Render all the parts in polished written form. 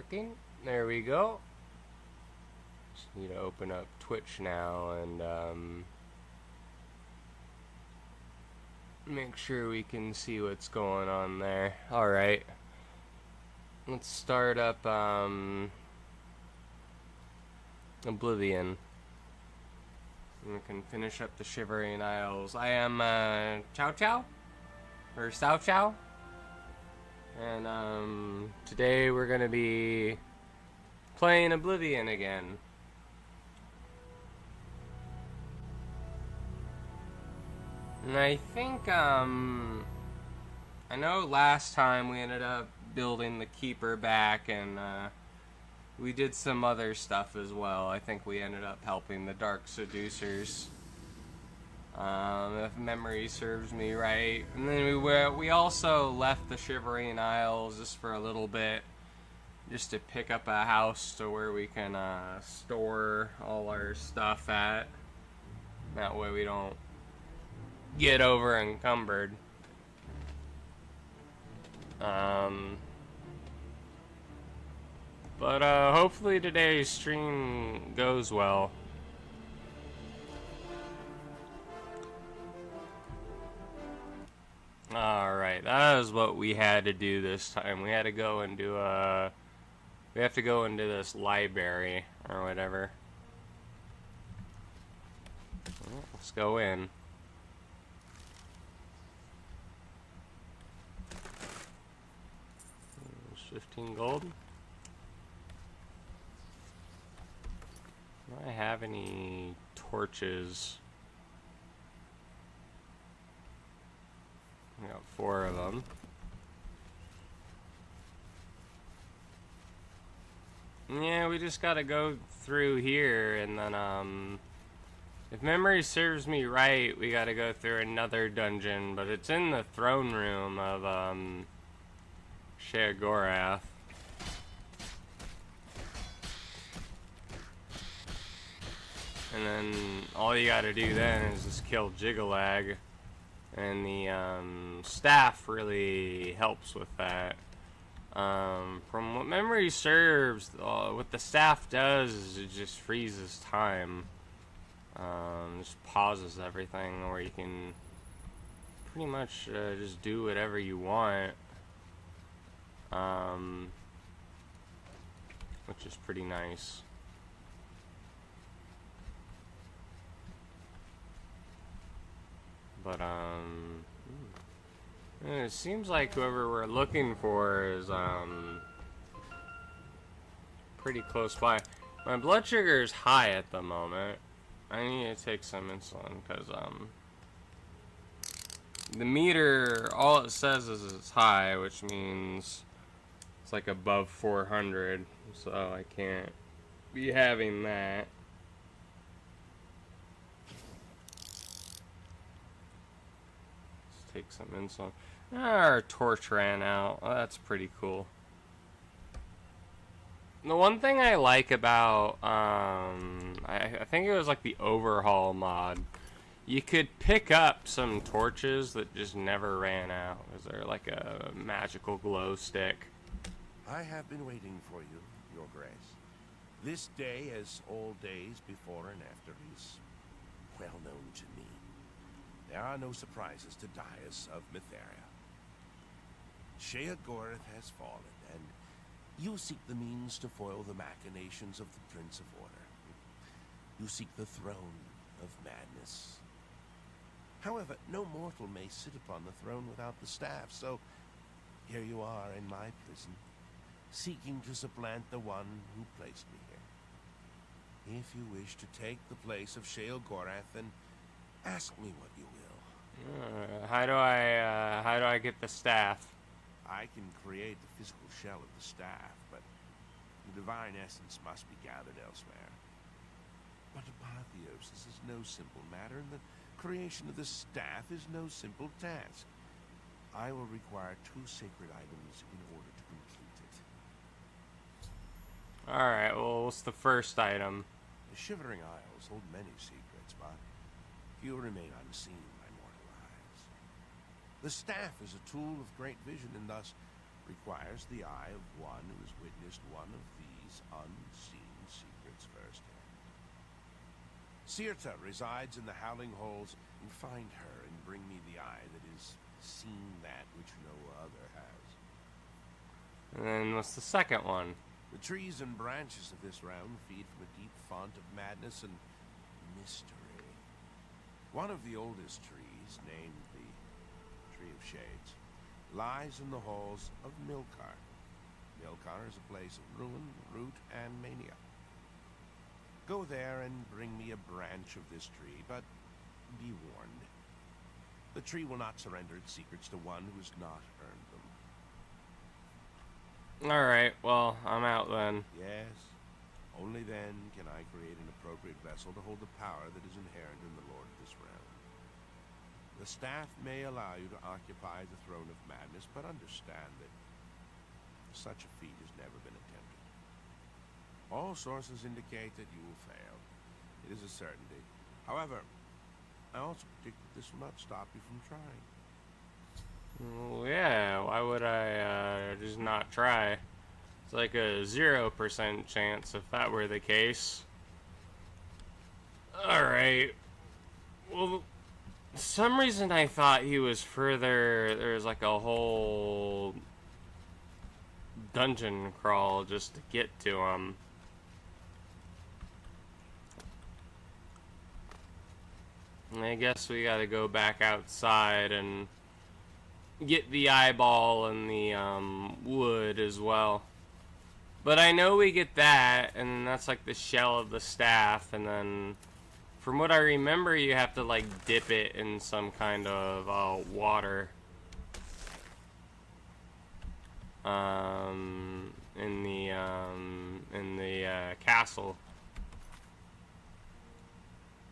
working. There we go. Just need to open up Twitch now and make sure we can see what's going on there. Alright. Let's start up Oblivion. And we can finish up the Shivering Isles. I am Chow Chow? Or Sao Chow? And today we're gonna be playing Oblivion again. And I think I know last time we ended up building the Keeper back, and we did some other stuff as well. I think we ended up helping the Dark Seducers, if memory serves me right. And then we also left the Shivering Isles just for a little bit, just to pick up a house to where we can store all our stuff at. That way we don't get over encumbered. But hopefully today's stream goes well. Alright, that is what we had to do this time. We had to go and do we have to go into this library or whatever. Well, let's go in. 15 gold. Do I have any torches? I got 4 of them. Yeah, we just gotta go through here, and then if memory serves me right, we gotta go through another dungeon, but it's in the throne room of Sheogorath. And then all you gotta do then is just kill Jiggalag, and the staff really helps with that. From what memory serves, what the staff does is it just freezes time. Just pauses everything, or you can pretty much just do whatever you want. Which is pretty nice. But it seems like whoever we're looking for is pretty close by. My blood sugar is high at the moment. I need to take some insulin because the meter, all it says is it's high, which means it's like above 400, so I can't be having that. Let's take some insulin. Our torch ran out. Oh, that's pretty cool. The one thing I like about, I think it was like the overhaul mod, you could pick up some torches that just never ran out. Is there like a magical glow stick? I have been waiting for you, Your Grace. This day, as all days before and after, is well known to me. There are no surprises to Dias of Mytheria. Sheogorath has fallen, and you seek the means to foil the machinations of the Prince of Order. You seek the throne of madness. However, no mortal may sit upon the throne without the staff, so here you are in my prison, seeking to supplant the one who placed me here. If you wish to take the place of Sheogorath, then ask me what you will. How do I get the staff? I can create the physical shell of the staff, but the divine essence must be gathered elsewhere. But apotheosis is no simple matter, and the creation of the staff is no simple task. I will require 2 sacred items in order to complete it. Alright, well, what's the first item? The Shivering Isles hold many secrets, but few remain unseen by mortal eyes. The staff is a tool of great vision, and thus requires the eye of one who has witnessed one of these unseen secrets firsthand. Sirta resides in the Howling Halls, and find her and bring me the eye that has seen that which no other has. And then what's the second one? The trees and branches of this realm feed from a deep font of madness and mystery. One of the oldest trees, named the Tree of Shades, lies in the halls of Milkar. Milkar is a place of ruin, root, and mania. Go there and bring me a branch of this tree, but be warned. The tree will not surrender its secrets to one who has not earned them. Alright, well, I'm out then. Yes, only then can I create an appropriate vessel to hold the power that is inherent in the Lord of this realm. The staff may allow you to occupy the throne of madness, but understand that such a feat has never been attempted. All sources indicate that you will fail. It is a certainty. However, I also predict that this will not stop you from trying. Well, yeah, why would I just not try? It's like a 0% chance if that were the case. Alright. Well, for some reason I thought he was further. There was like a whole dungeon crawl just to get to him. I guess we gotta go back outside and get the eyeball and the wood as well. But I know we get that, and that's like the shell of the staff, and then from what I remember you have to like dip it in some kind of water in the castle.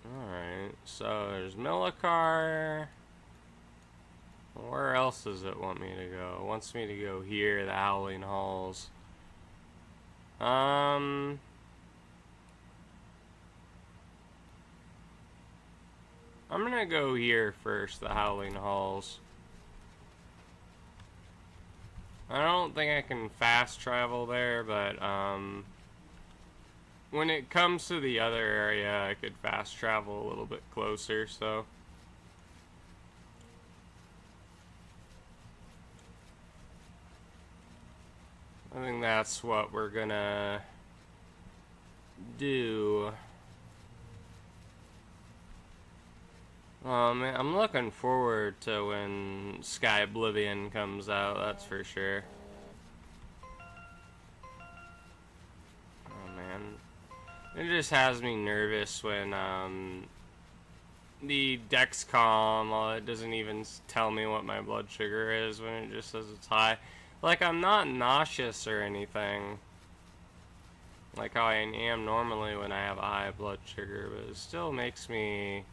Alright, so there's Millikar. Where else does it want me to go? It wants me to go here, the Howling Halls. I'm gonna go here first, the Howling Halls. I don't think I can fast travel there, but when it comes to the other area, I could fast travel a little bit closer, so. I think that's what we're gonna do. Man, I'm looking forward to when Sky Oblivion comes out, that's for sure. Oh man. It just has me nervous when the Dexcom, it doesn't even tell me what my blood sugar is when it just says it's high. Like, I'm not nauseous or anything, like how I am normally when I have a high blood sugar, but it still makes me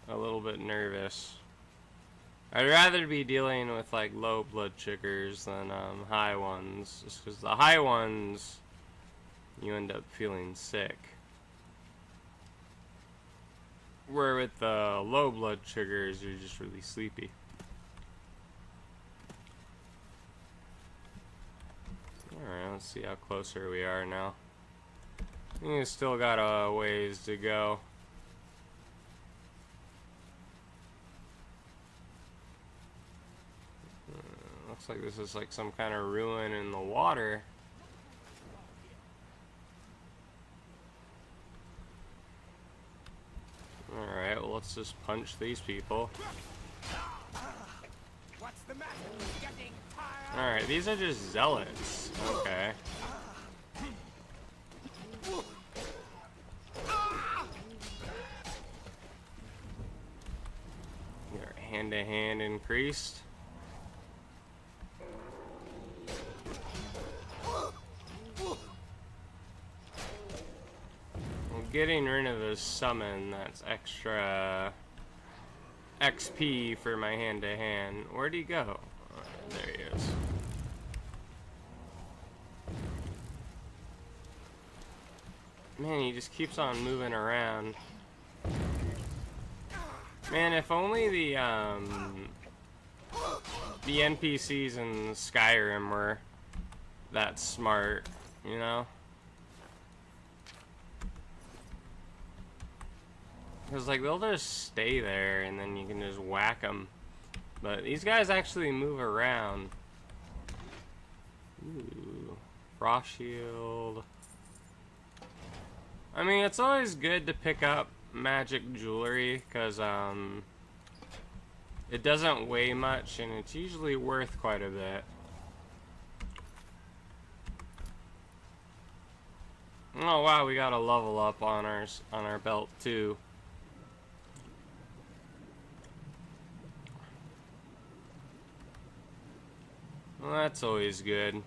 a little bit nervous. I'd rather be dealing with like low blood sugars than high ones, just because the high ones, you end up feeling sick. Where with the low blood sugars, you're just really sleepy. Alright, let's see how closer we are now. We still got a ways to go. Looks like this is like some kind of ruin in the water. Alright, well, let's just punch these people. What's the matter? Getting tired? Alright, these are just zealots. Okay. Your hand-to-hand increased. Well, getting rid of the summon, that's extra XP for my hand-to-hand. Where'd he go? There he is. Man, he just keeps on moving around. Man, if only the the NPCs in Skyrim were that smart, you know? Because, like, they'll just stay there and then you can just whack them. But these guys actually move around. Ooh, frost shield. I mean, it's always good to pick up magic jewelry because, it doesn't weigh much and it's usually worth quite a bit. Oh wow, we got a level up on our belt too. Well, that's always good.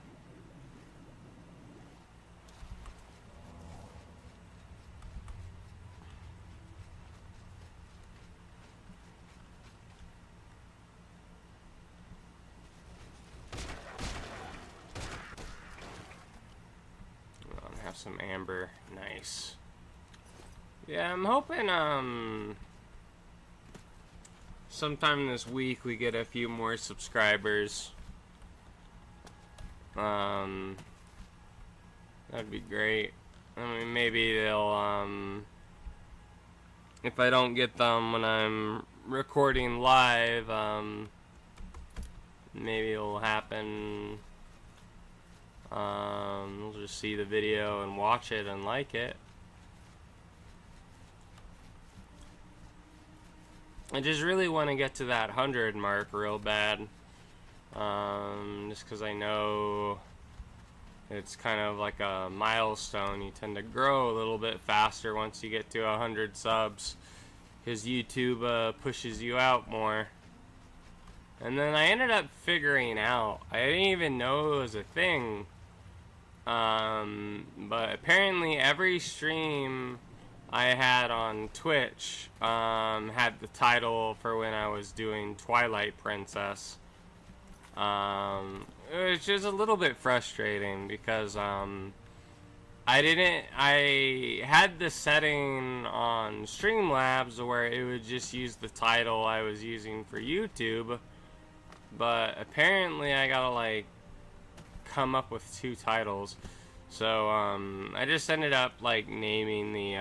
Have some amber. Nice. Yeah, I'm hoping sometime this week we get a few more subscribers. That'd be great. I mean, maybe they'll if I don't get them when I'm recording live, maybe it'll happen. We'll just see the video and watch it and like it. I just really want to get to that 100 mark real bad. Just because I know it's kind of like a milestone. You tend to grow a little bit faster once you get to 100 subs, because YouTube pushes you out more. And then I ended up figuring out, I didn't even know it was a thing, but apparently every stream I had on Twitch had the title for when I was doing Twilight Princess. Which is a little bit frustrating because I had the setting on Streamlabs where it would just use the title I was using for YouTube, but apparently I gotta like come up with 2 titles. So I just ended up like naming the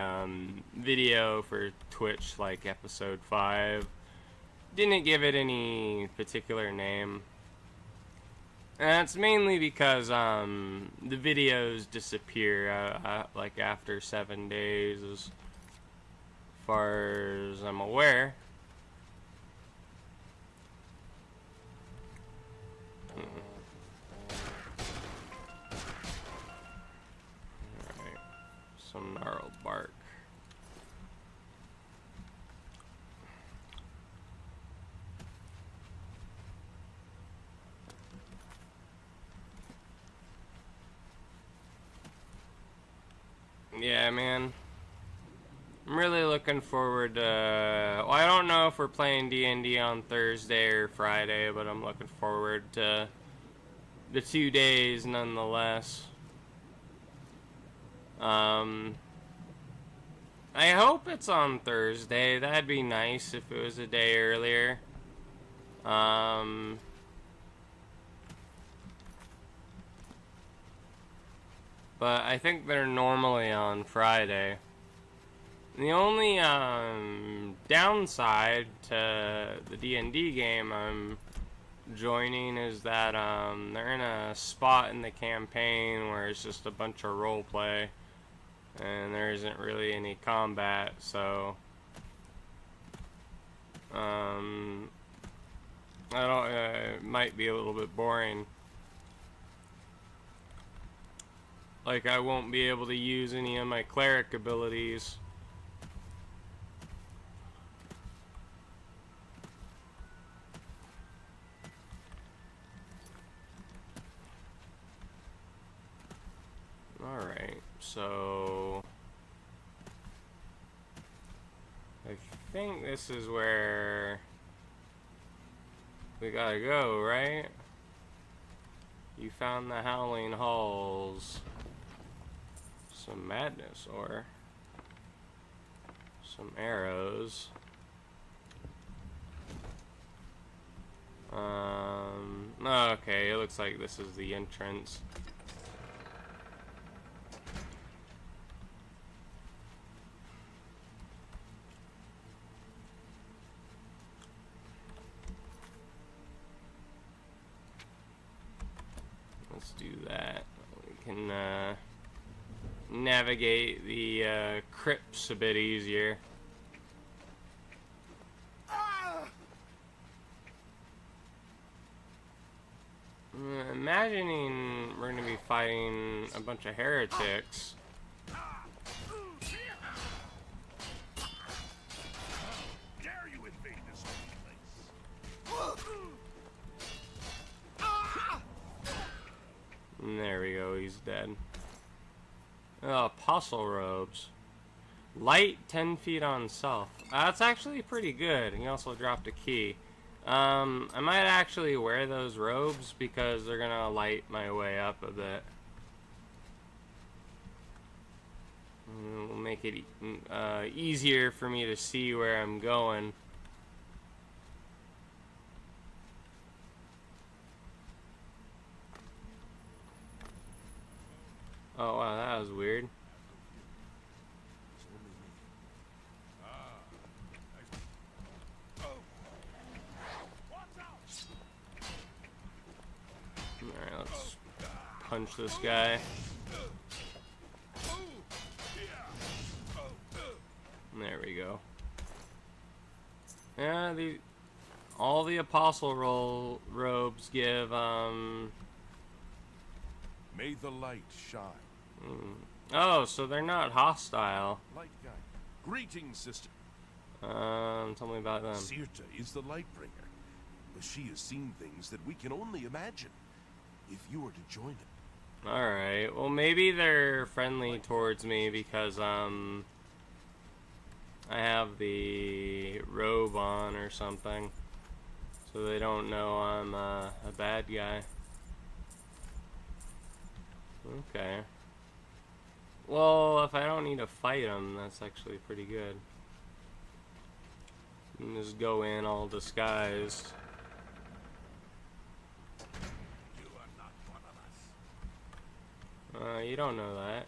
video for Twitch like Ep-5. Didn't give it any particular name. And that's mainly because the videos disappear like after 7 days, as far as I'm aware. Alright, some gnarled bark. Yeah, man. I'm really looking forward to... well, I don't know if we're playing D&D on Thursday or Friday, but I'm looking forward to the 2 days nonetheless. I hope it's on Thursday. That'd be nice if it was a day earlier. But I think they're normally on Friday. The only downside to the D&D game I'm joining is that they're in a spot in the campaign where it's just a bunch of roleplay and there isn't really any combat, so it might be a little bit boring. Like, I won't be able to use any of my cleric abilities. Alright, so I think this is where we gotta go, right? You found the Howling Halls. Some madness, or some arrows. Okay, it looks like this is the entrance. Let's do that. We can navigate the crypts a bit easier. Imagining we're gonna be fighting a bunch of heretics. Dare you invade this And there we go, he's dead. Oh, apostle robes. Light 10 feet on self. That's actually pretty good. He also dropped a key. I might actually wear those robes because they're gonna light my way up a bit. Will make it easier for me to see where I'm going. Oh wow, that was weird. Alright, let's punch this guy. There we go. Yeah, all the apostle robes give May the light shine. Oh, so they're not hostile. Light guide. Greetings, sister. Tell me about them. Sirta is the light bringer, but she has seen things that we can only imagine. If you were to join it. Alright, well maybe they're friendly towards me because I have the robe on or something. So they don't know I'm a bad guy. Okay. Well, if I don't need to fight them, that's actually pretty good. You can just go in all disguised. You are not one of us. You don't know that.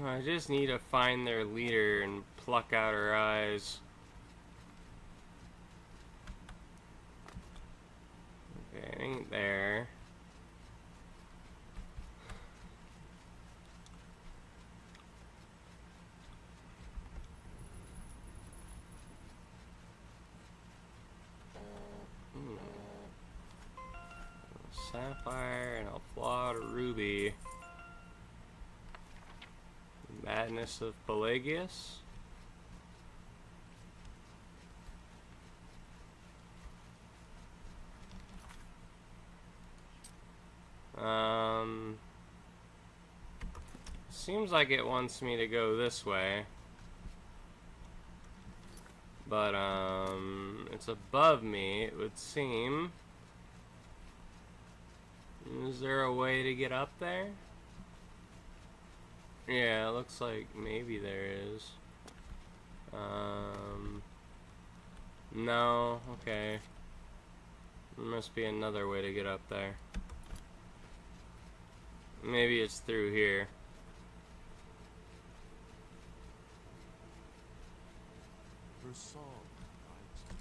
I just need to find their leader and pluck out her eyes. Okay, it ain't there. Sapphire and a flawed ruby. Madness of Pelagius. Seems like it wants me to go this way. But, it's above me, it would seem. Is there a way to get up there? Yeah, it looks like maybe there is. No, okay. There must be another way to get up there. Maybe it's through here. Her song guides us.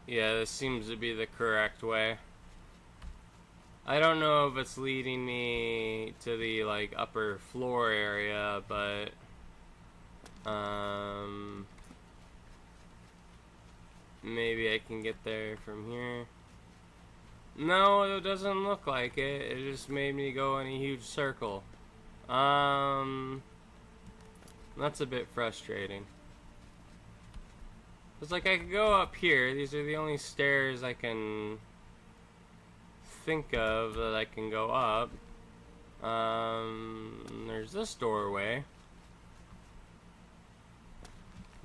Yeah, this seems to be the correct way. I don't know if it's leading me to the, like, upper floor area, but... maybe I can get there from here. No, it doesn't look like it. It just made me go in a huge circle. That's a bit frustrating. It's like I could go up here. These are the only stairs I can think of that I can go up. There's this doorway.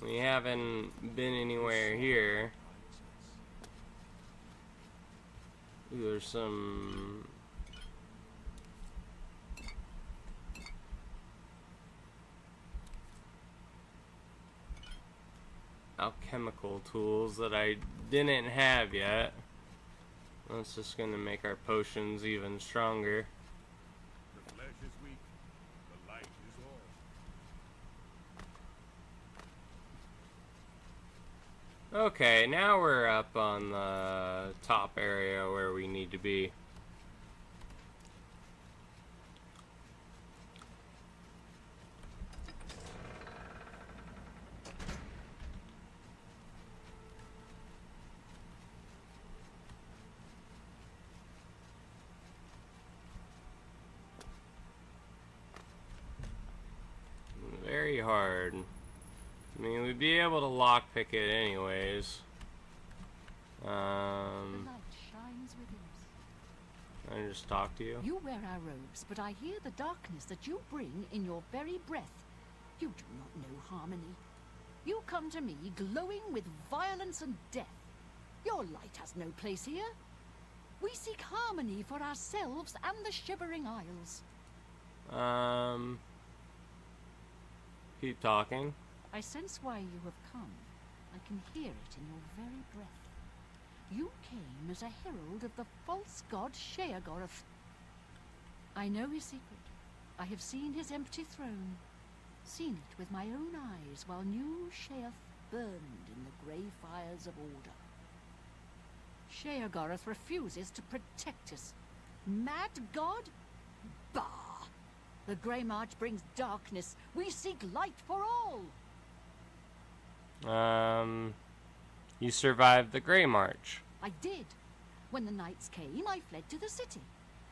We haven't been anywhere here. Ooh, there's some alchemical tools that I didn't have yet. That's just gonna make our potions even stronger. The flesh is weak, the light is all. Okay, now we're up on the top area where we need to be. Very hard. I mean, we'd be able to lockpick it anyways. The light shines within us. I just talk to you. You wear our robes, but I hear the darkness that you bring in your very breath. You do not know harmony. You come to me glowing with violence and death. Your light has no place here. We seek harmony for ourselves and the Shivering Isles. Keep talking. I sense why you have come. I can hear it in your very breath. You came as a herald of the false god Sheogorath. I know his secret. I have seen his empty throne. Seen it with my own eyes while new Sheoth burned in the grey fires of order. Sheogorath refuses to protect us. Mad god? Bah! The Grey March brings darkness. We seek light for all. You survived the Grey March. I did. When the knights came, I fled to the city.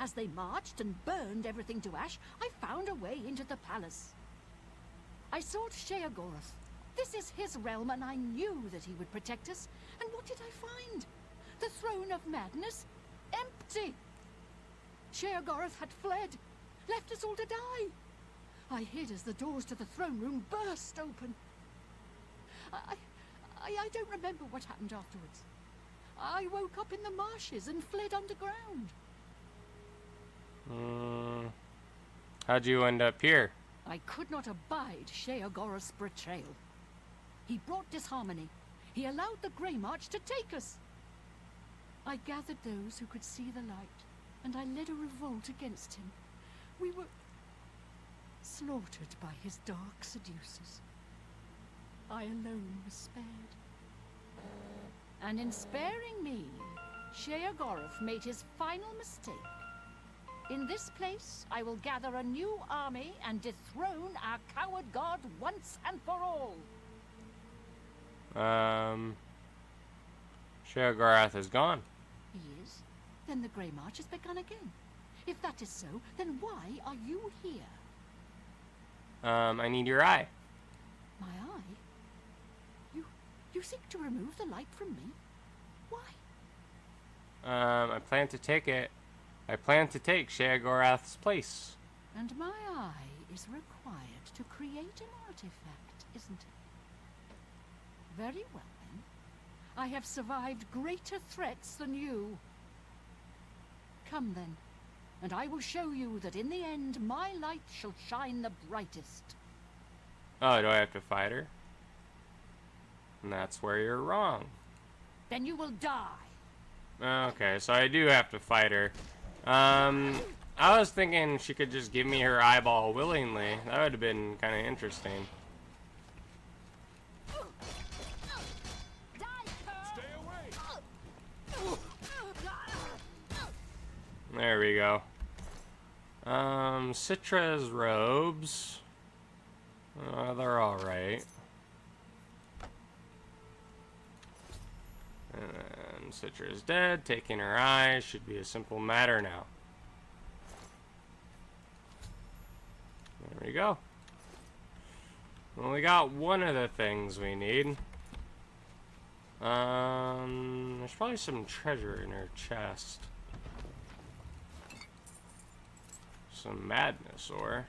As they marched and burned everything to ash, I found a way into the palace. I sought Sheogorath. This is his realm, and I knew that he would protect us. And what did I find? The throne of madness? Empty! Sheogorath had fled, left us all to die. I hid as the doors to the throne room burst open. I don't remember what happened afterwards. I woke up in the marshes and fled underground. How'd you end up here? I could not abide Sheogorath's betrayal. He brought disharmony. He allowed the Grey March to take us. I gathered those who could see the light, and I led a revolt against him. We were slaughtered by his dark seducers. I alone was spared. And in sparing me, Sheogorath made his final mistake. In this place, I will gather a new army and dethrone our coward god once and for all. Sheogorath is gone. He is? Then the Grey March has begun again. If that is so, then why are you here? I need your eye. My eye? You seek to remove the light from me? Why? I plan to take it. I plan to take Sheogorath's place. And my eye is required to create an artifact, isn't it? Very well, then. I have survived greater threats than you. Come, then, and I will show you that in the end my light shall shine the brightest. Oh, do I have to fight her? And that's where you're wrong. Then you will die. Okay, so I do have to fight her. I was thinking she could just give me her eyeball willingly. That would have been kind of interesting. Stay away! There we go. Citra's robes. They're alright. And Citra is dead. Taking her eye should be a simple matter now. There we go. Well, we got one of the things we need. There's probably some treasure in her chest. Some madness ore.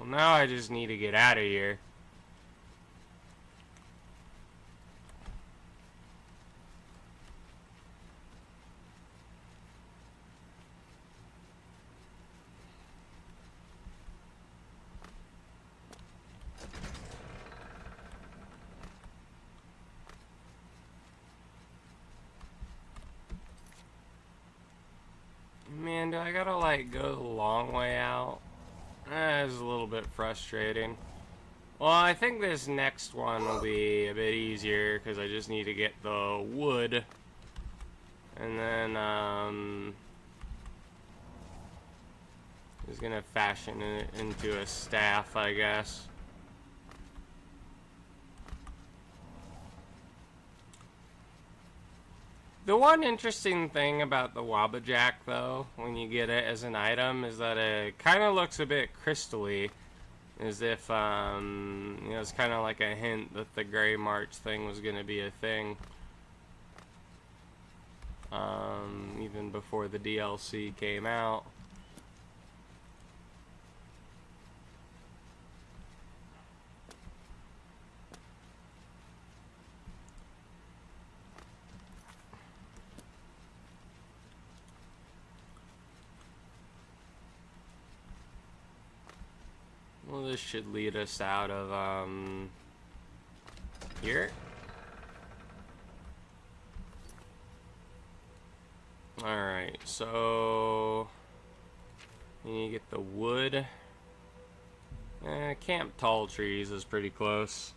Well, now I just need to get out of here. Man, do I gotta, like, go the long way out? It's a little bit frustrating. Well, I think this next one will be a bit easier, because I just need to get the wood. And then, just gonna fashion it into a staff, I guess. The one interesting thing about the Wabbajack, though, when you get it as an item, is that it kind of looks a bit crystally, as if, you know, it's kind of like a hint that the Grey March thing was going to be a thing, even before the DLC came out. Well, this should lead us out of, here. Alright, so you need to get the wood. Camp Tall Trees is pretty close.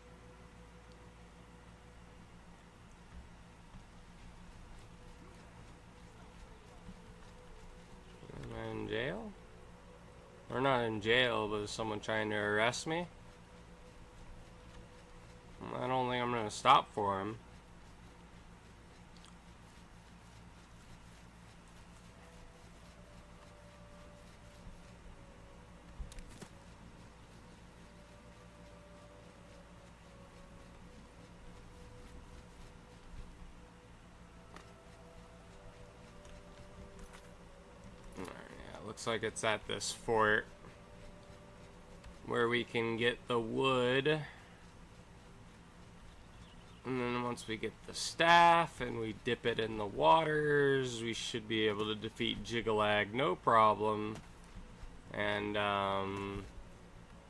Am I in jail? Or not in jail, but is someone trying to arrest me? I don't think I'm gonna stop for him. Looks like it's at this fort where we can get the wood, and then once we get the staff and we dip it in the waters, we should be able to defeat Jiggalag no problem, and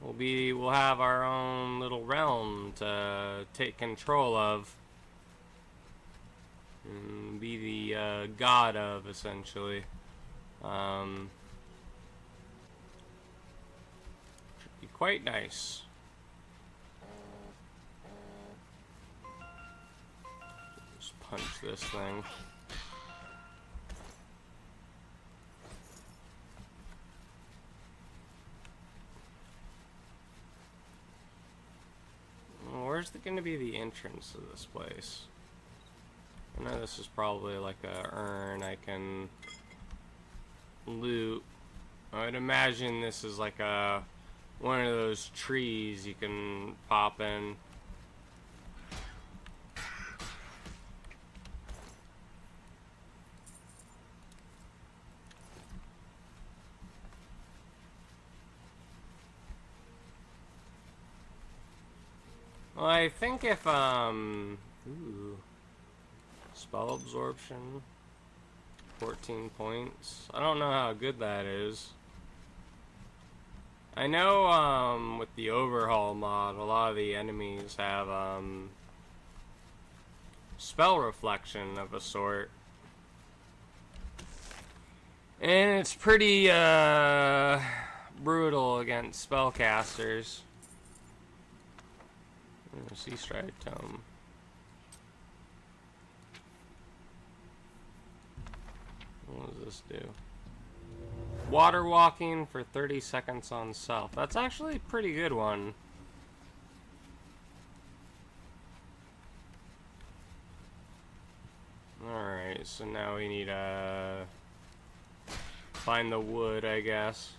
we'll have our own little realm to take control of and be the god of, essentially. Quite nice. Just punch this thing. Well, where's going to be the entrance to this place? I know this is probably like a urn I can loot. I would imagine this is like a one of those trees you can pop in. Well, I think if ooh, spell absorption 14 points. I don't know how good that is. I know with the overhaul mod, a lot of the enemies have spell reflection of a sort. And it's pretty brutal against spellcasters. Sea Stride Tome. What does this do? Water walking for 30 seconds on self. That's actually a pretty good one. Alright, so now we need to find the wood, I guess.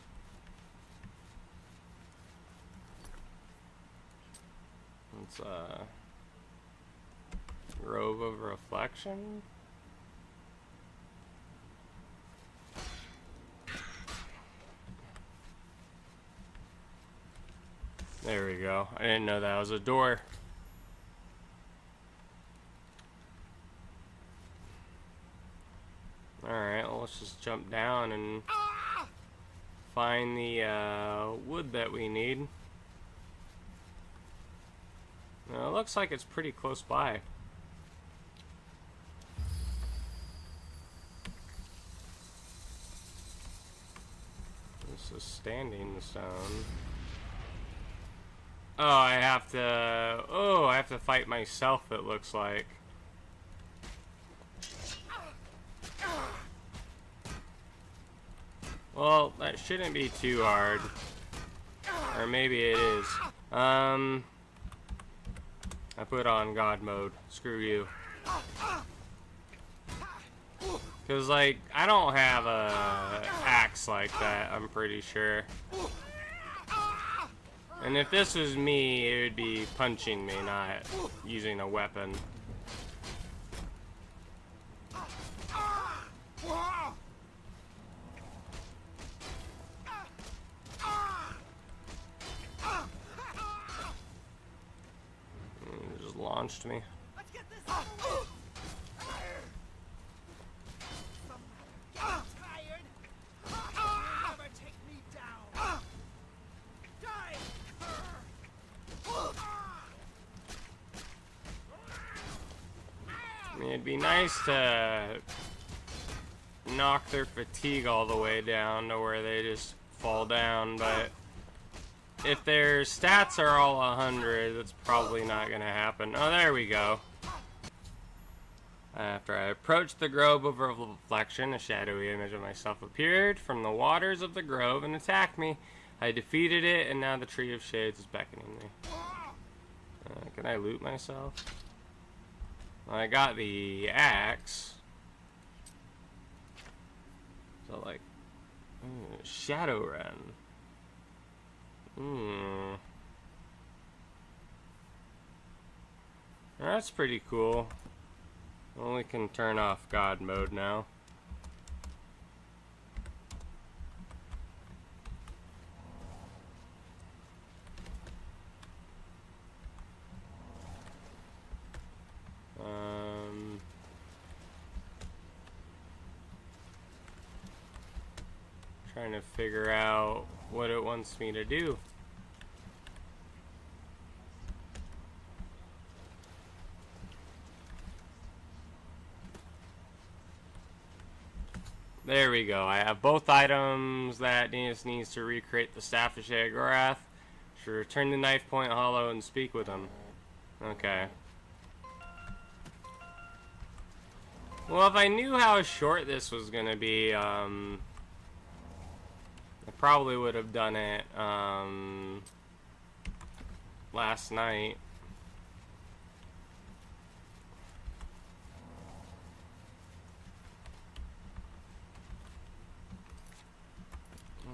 It's a Grove of Reflection. go. I didn't know that was a door. Alright, well, let's just jump down and find the wood that we need. It looks like it's pretty close by. This is standing stone. Oh, I have to fight myself, it looks like. Well, that shouldn't be too hard. Or maybe it is. I put on God mode. Screw you. Cause like, I don't have a axe like that, I'm pretty sure. And if this was me, it would be punching me, not using a weapon. It just launched me. Let's get this over with. I'm tired. You'll never take me down. Die. I mean, it'd be nice to knock their fatigue all the way down to where they just fall down, but if their stats are all 100, that's probably not going to happen. Oh, there we go. After I approached the grove of reflection, a shadowy image of myself appeared from the waters of the grove and attacked me. I defeated it, and now the Tree of Shades is beckoning me. Can I loot myself? Well, I got the axe. So, like, Shadowrun. That's pretty cool. Only can turn off God mode now. Trying to figure out what it wants me to do. There we go. I have both items that Dinas needs to recreate the Staff of Sheogorath. Should return the knife point hollow and speak with him. Okay. Well, if I knew how short this was gonna be, I probably would have done it last night.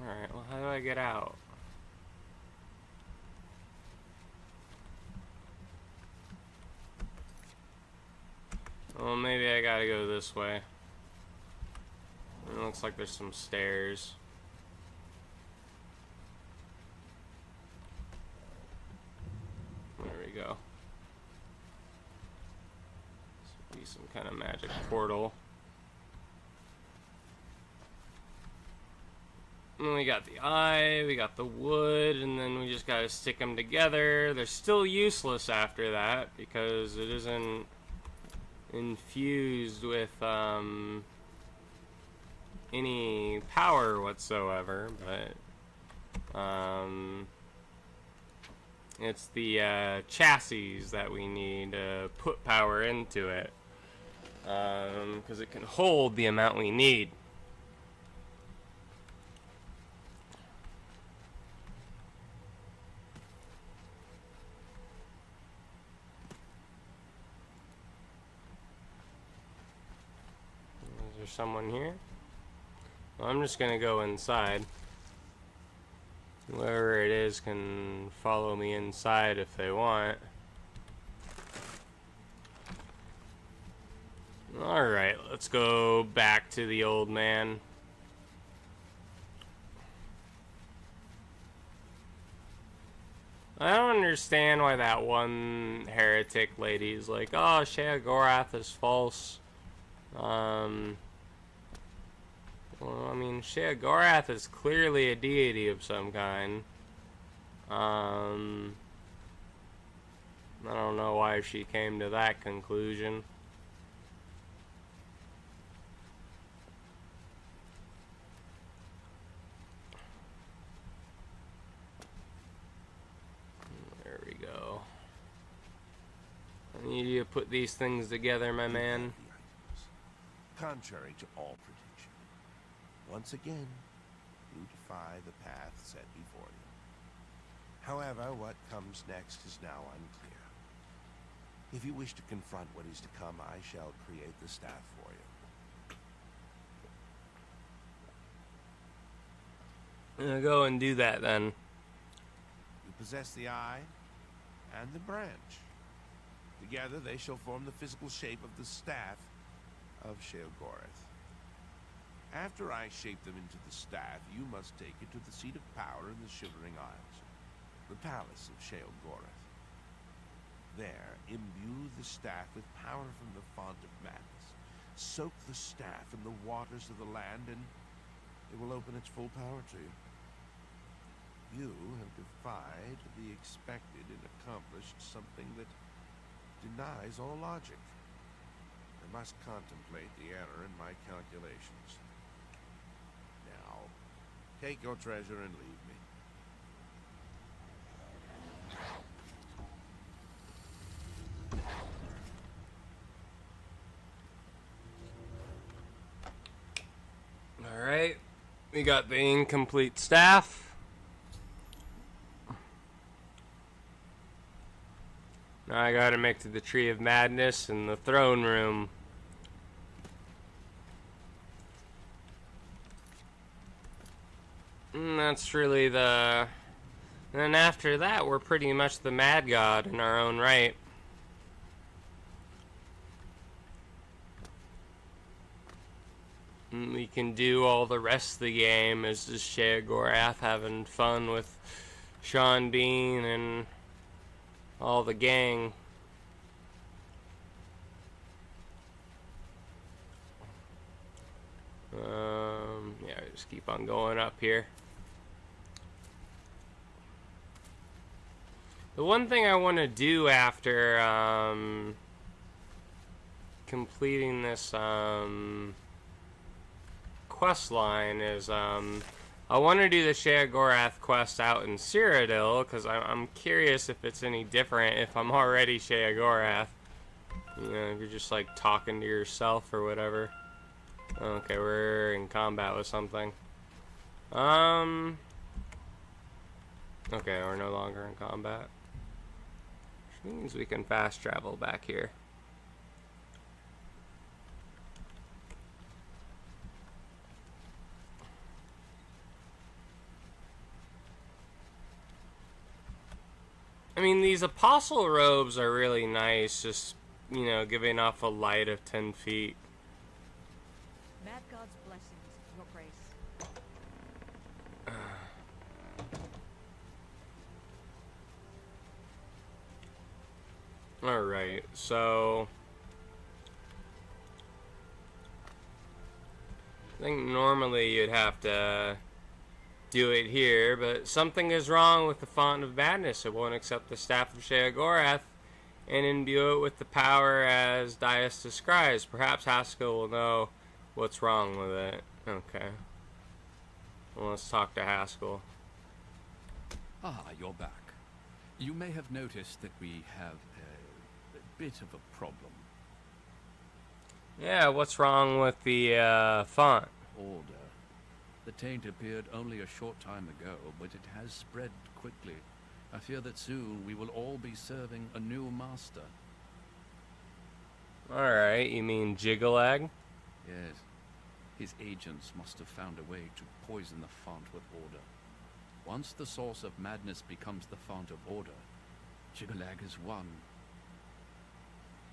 Alright, well, how do I get out? Well, maybe I gotta go this way. It looks like there's some stairs. There we go. This would be some kind of magic portal. And we got the eye, we got the wood, and then we just gotta stick them together. They're still useless after that because it isn't infused with any power whatsoever, but it's the chassis that we need to put power into it, because it can hold the amount we need. Is there someone here? Well, I'm just gonna go inside. Whoever it is can follow me inside if they want. Alright, let's go back to the old man. I don't understand why that one heretic lady is like, oh, Sheogorath is false. Well, I mean, Sheogorath is clearly a deity of some kind. I don't know why she came to that conclusion. There we go. I need you to put these things together, my man. Contrary to all prediction, once again, you defy the path set before you. However, what comes next is now unclear. If you wish to confront what is to come, I shall create the staff for you. Go and do that then. You possess the eye and the branch. Together they shall form the physical shape of the staff of Sheogorath. After I shape them into the staff, you must take it to the seat of power in the Shivering Isles, the palace of Sheogorath. There, imbue the staff with power from the font of madness. Soak the staff in the waters of the land, and it will open its full power to you. You have defied the expected and accomplished something that denies all logic. I must contemplate the error in my calculations. Now, take your treasure and leave me. Alright, we got the incomplete staff. Now I gotta make to the Tree of Madness in the throne room. And that's really the... And then after that, we're pretty much the Mad God in our own right. And we can do all the rest of the game as just Sheogorath having fun with Sean Bean and all the gang. Yeah, just keep on going up here. The one thing I want to do after completing this quest line is I want to do the Sheogorath quest out in Cyrodiil, because I'm curious if it's any different if I'm already Sheogorath. You know, if you're just like talking to yourself or whatever. Okay, we're in combat with something. Okay, we're no longer in combat. Which means we can fast travel back here. I mean, these apostle robes are really nice, just, you know, giving off a light of 10 feet. Mad God's blessings, your grace. Alright, so... I think normally you'd have to do it here, but something is wrong with the Font of Madness. It won't accept the Staff of Sheogorath and imbue it with the power as Dias describes. Perhaps Haskell will know what's wrong with it. Okay. Well, let's talk to Haskell. Ah, you're back. You may have noticed that we have a bit of a problem. Yeah, what's wrong with the font? Order. The taint appeared only a short time ago, but it has spread quickly. I fear that soon we will all be serving a new master. Alright, you mean Jiggalag? Yes. His agents must have found a way to poison the font with order. Once the source of madness becomes the font of order, Jiggalag is won.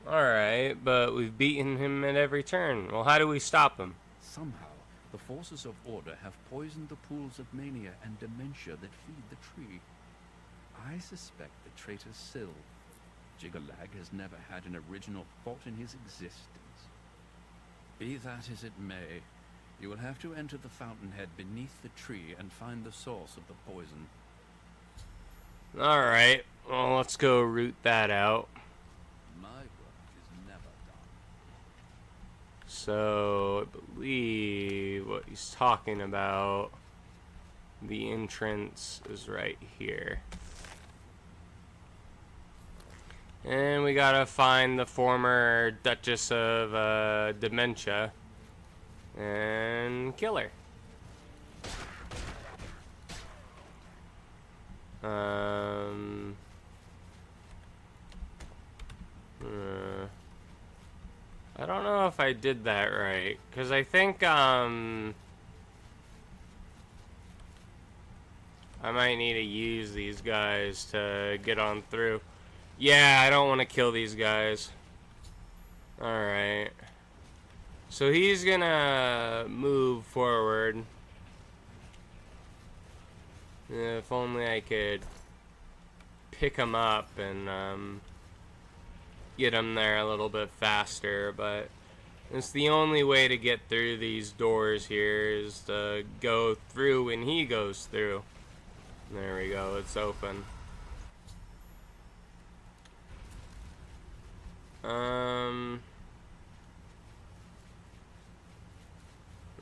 Alright, but we've beaten him at every turn. Well, how do we stop him? Somehow, the forces of order have poisoned the pools of mania and dementia that feed the tree. I suspect the traitor Syl. Jiggerlag has never had an original thought in his existence. Be that as it may, you will have to enter the fountainhead beneath the tree and find the source of the poison. Alright, well, let's go root that out. My work is never done. So, I believe what he's talking about, the entrance is right here. And we gotta find the former Duchess of Dementia and kill her. I don't know if I did that right, because I think I might need to use these guys to get on through. Yeah, I don't want to kill these guys. Alright. So he's gonna move forward. If only I could pick him up and get him there a little bit faster, but it's the only way to get through these doors here is to go through when he goes through. There we go, it's open. I'm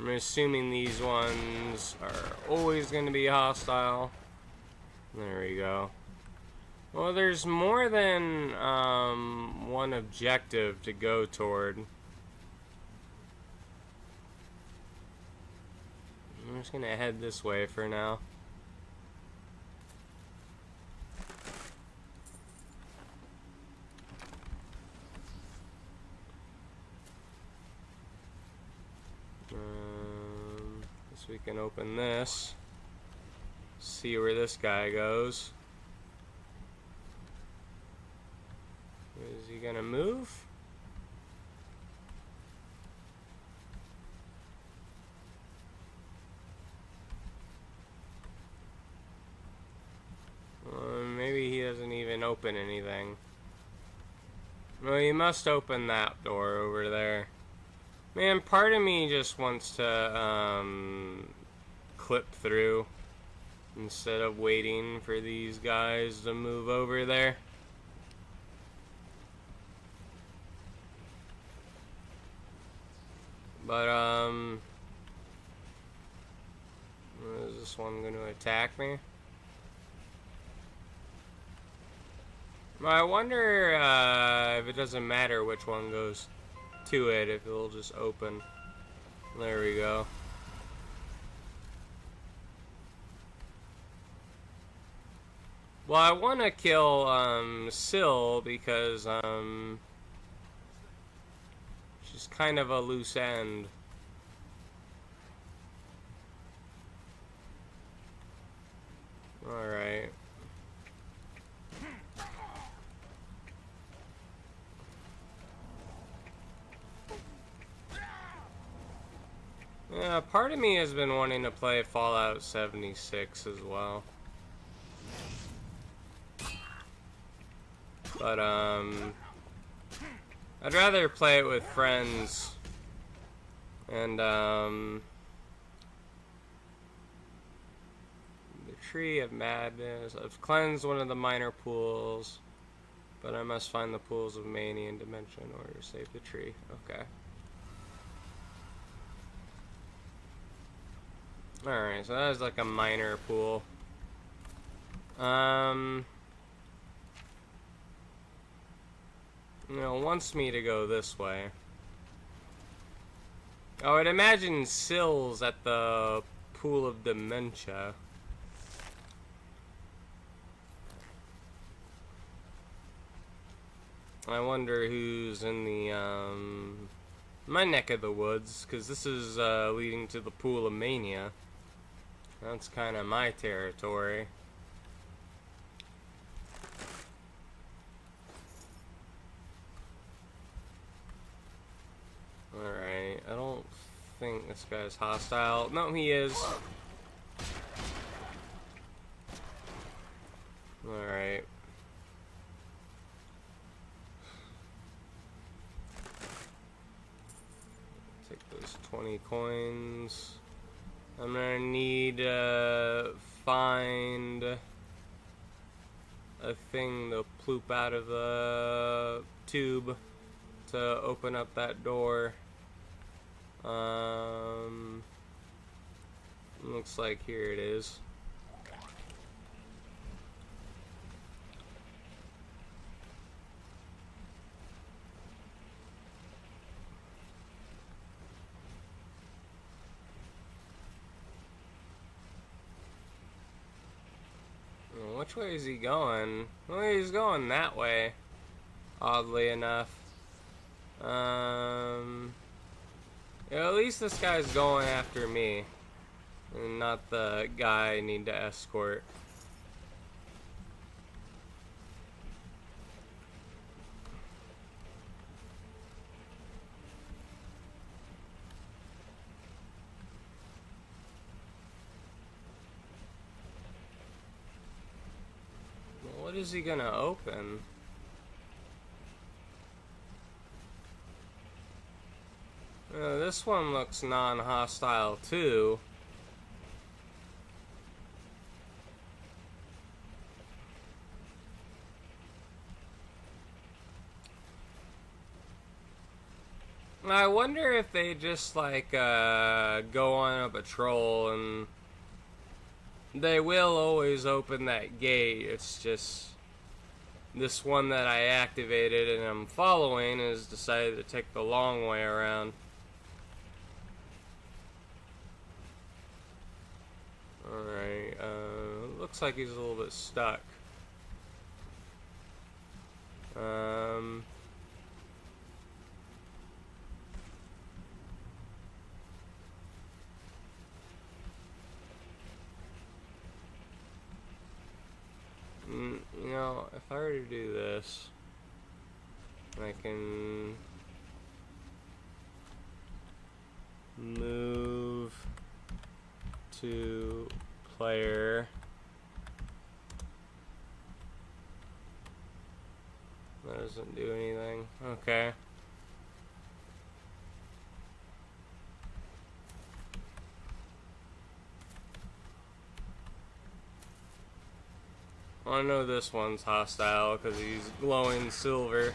assuming these ones are always going to be hostile. There we go. Well, there's more than one objective to go toward. I'm just going to head this way for now. Guess we can open this. See where this guy goes. Is he gonna move? Maybe he doesn't even open anything. Well, he must open that door over there. Man, part of me just wants to clip through instead of waiting for these guys to move over there. But is this one going to attack me? I wonder if it doesn't matter which one goes to it, if it'll just open. There we go. Well, I want to kill Syl because she's kind of a loose end. Alright. Yeah, part of me has been wanting to play Fallout 76 as well. But, I'd rather play it with friends. And, the Tree of Madness. I've cleansed one of the minor pools, but I must find the pools of Mania and Dementia in order to save the tree. Okay. Alright, so that was like a minor pool. You know, wants me to go this way. Oh, I'd imagine Syl's at the pool of Dementia. I wonder who's in the, my neck of the woods, because this is, leading to the pool of Mania. That's kind of my territory. Alright, I don't think this guy's hostile. No, he is. Alright. Those 20 coins. I'm gonna need to find a thing to ploop out of the tube to open up that door. Looks like here it is. Which way is he going? Well, he's going that way, oddly enough. Yeah, at least this guy's going after me, and not the guy I need to escort. What is he gonna open? This one looks non-hostile too. I wonder if they just like go on a patrol, and they will always open that gate. It's just this one that I activated and I'm following has decided to take the long way around. Alright, looks like he's a little bit stuck. You know, if I were to do this, I can move to player. That doesn't do anything. Okay. I know this one's hostile because he's glowing silver.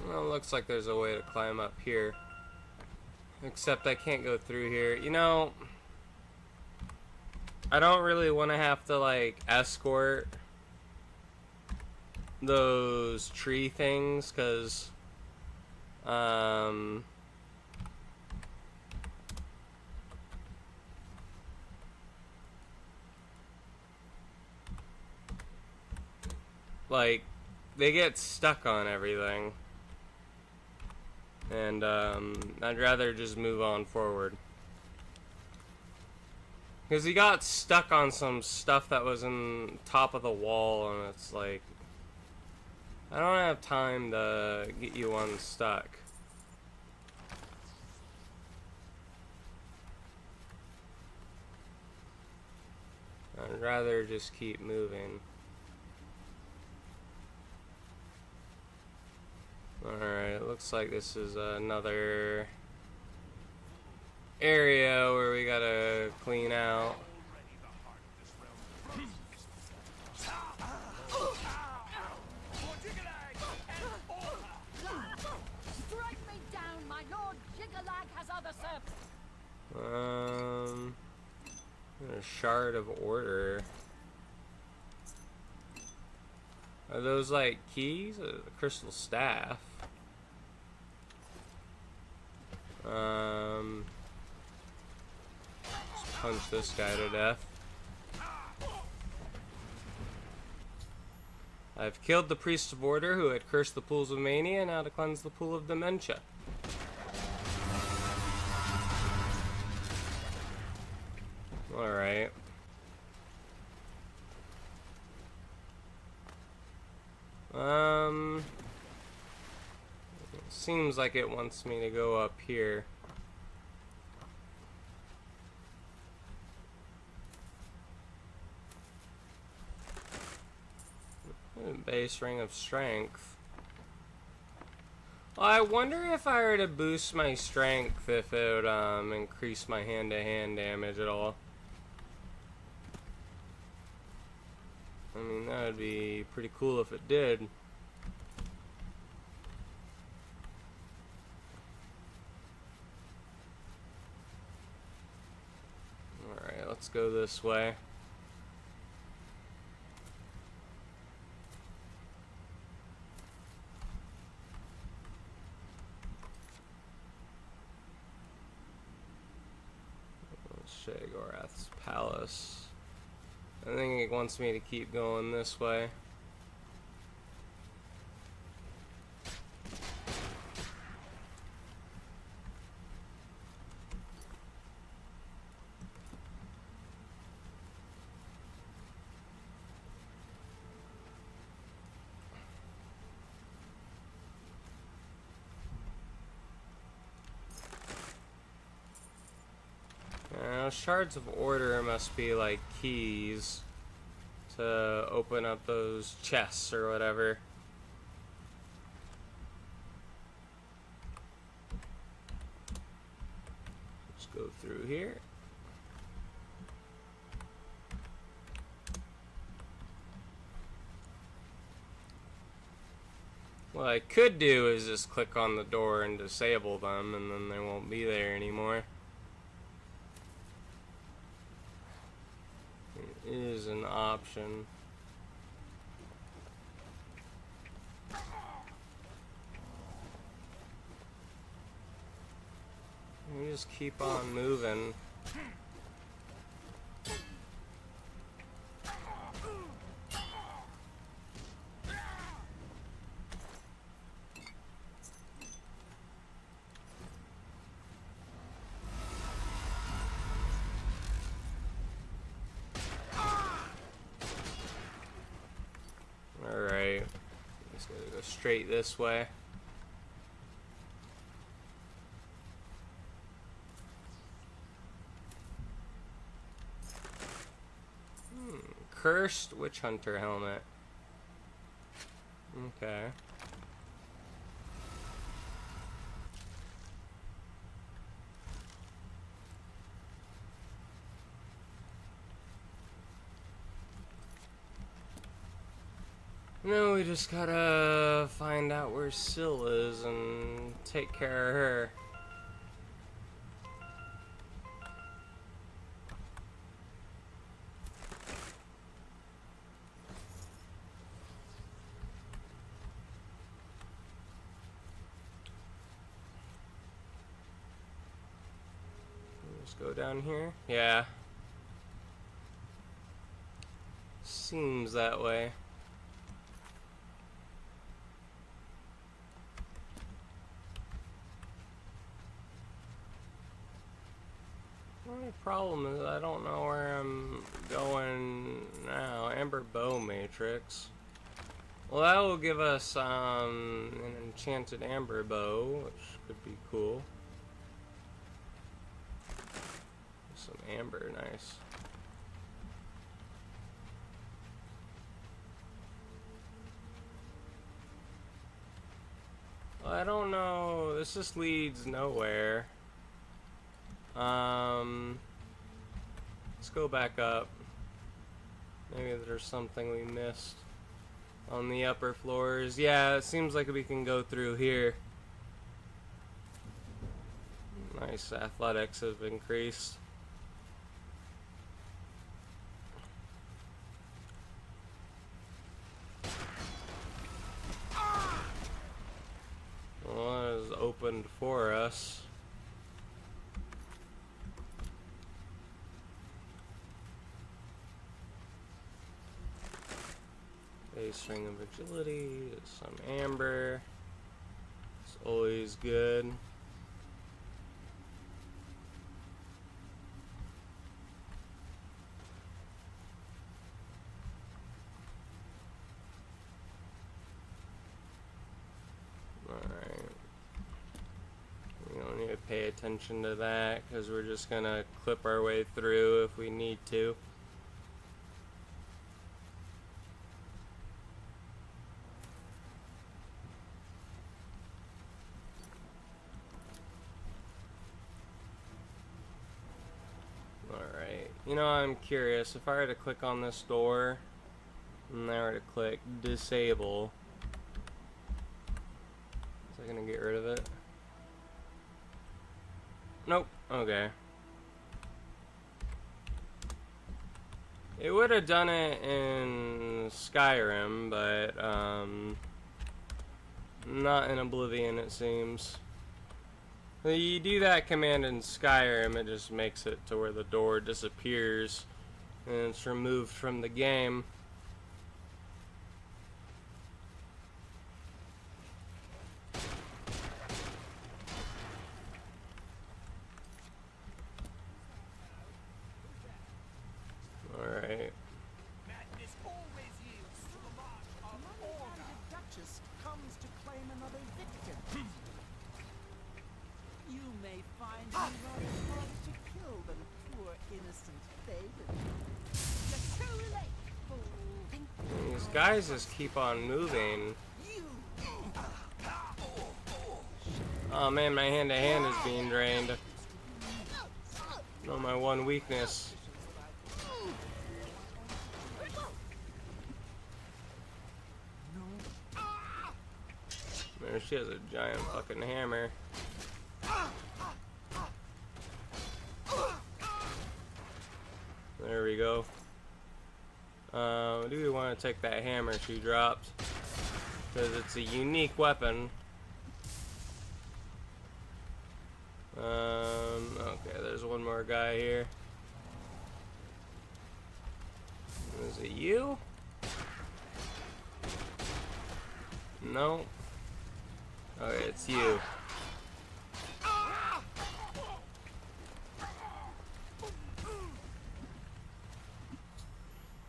Well, it looks like there's a way to climb up here. Except I can't go through here. You know, I don't really want to have to, like, escort those tree things, because like, they get stuck on everything, and I'd rather just move on forward. Because he got stuck on some stuff that was in top of the wall, and it's like, I don't have time to get you unstuck. I'd rather just keep moving. Alright, looks like this is another area where we gotta clean out. Strike me down, my lord. Jiggalag has other servants. A shard of order. Are those like keys? A crystal staff. Just punch this guy to death. I've killed the priest of order who had cursed the pools of mania, now to cleanse the pool of dementia. Alright. Seems like it wants me to go up here. Base ring of strength. Well, I wonder if I were to boost my strength, if it would increase my hand-to-hand damage at all. I mean, that would be pretty cool if it did. Alright, let's go this way. Sheogorath's palace. I think it wants me to keep going this way. Shards of order must be like keys to open up those chests or whatever. Let's go through here. What I could do is just click on the door and disable them, and then they won't be there anymore. Is an option. We just keep on moving. Alright, just gotta go straight this way. Cursed Witch Hunter helmet. Okay. No, we just gotta find out where Syl is and take care of her. Let's go down here. Yeah. Seems that way. The problem is I don't know where I'm going now. Amber Bow Matrix. Well, that will give us an enchanted amber bow, which could be cool. Some amber, nice. Well, I don't know. This just leads nowhere. Let's go back up. Maybe there's something we missed on the upper floors. Yeah, it seems like we can go through here. Nice, athletics have increased. Well, it is opened for us. A string of agility, some amber. It's always good. Alright. We don't need to pay attention to that because we're just gonna clip our way through if we need to. You know, I'm curious. If I were to click on this door, and I were to click disable, is that gonna get rid of it? Nope. Okay. It would have done it in Skyrim, but not in Oblivion, it seems. You do that command in Skyrim, it just makes it to where the door disappears and it's removed from the game. Alright. Madness always yields to the march of order. The Duchess comes to claim another victim. You may find me rather hard to kill than poor innocent Faden. You're too late, fool. These guys just keep on moving. Oh man, my hand-to-hand is being drained. No, my one weakness. There, she has a giant fucking hammer. There we go. Do we want to take that hammer she dropped? Because it's a unique weapon. Okay, there's one more guy here. Is it you? No. Okay, it's you.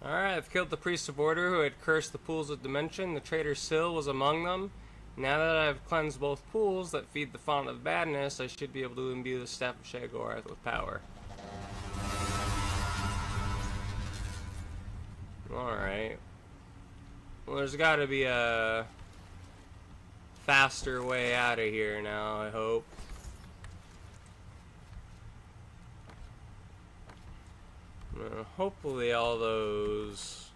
Alright, I've killed the Priest of Order who had cursed the pools of dimension. The traitor Syl was among them. Now that I've cleansed both pools that feed the font of badness, I should be able to imbue the staff of Sheogorath with power. Alright. Well, there's gotta be a faster way out of here now, I hope. Hopefully all those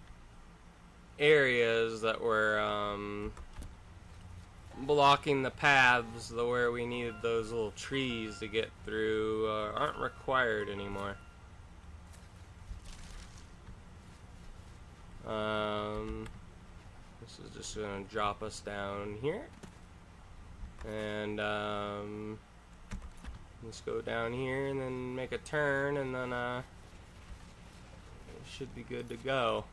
areas that were blocking the paths where we needed those little trees to get through aren't required anymore. This is just going to drop us down here. And let's go down here and then make a turn, and then it should be good to go.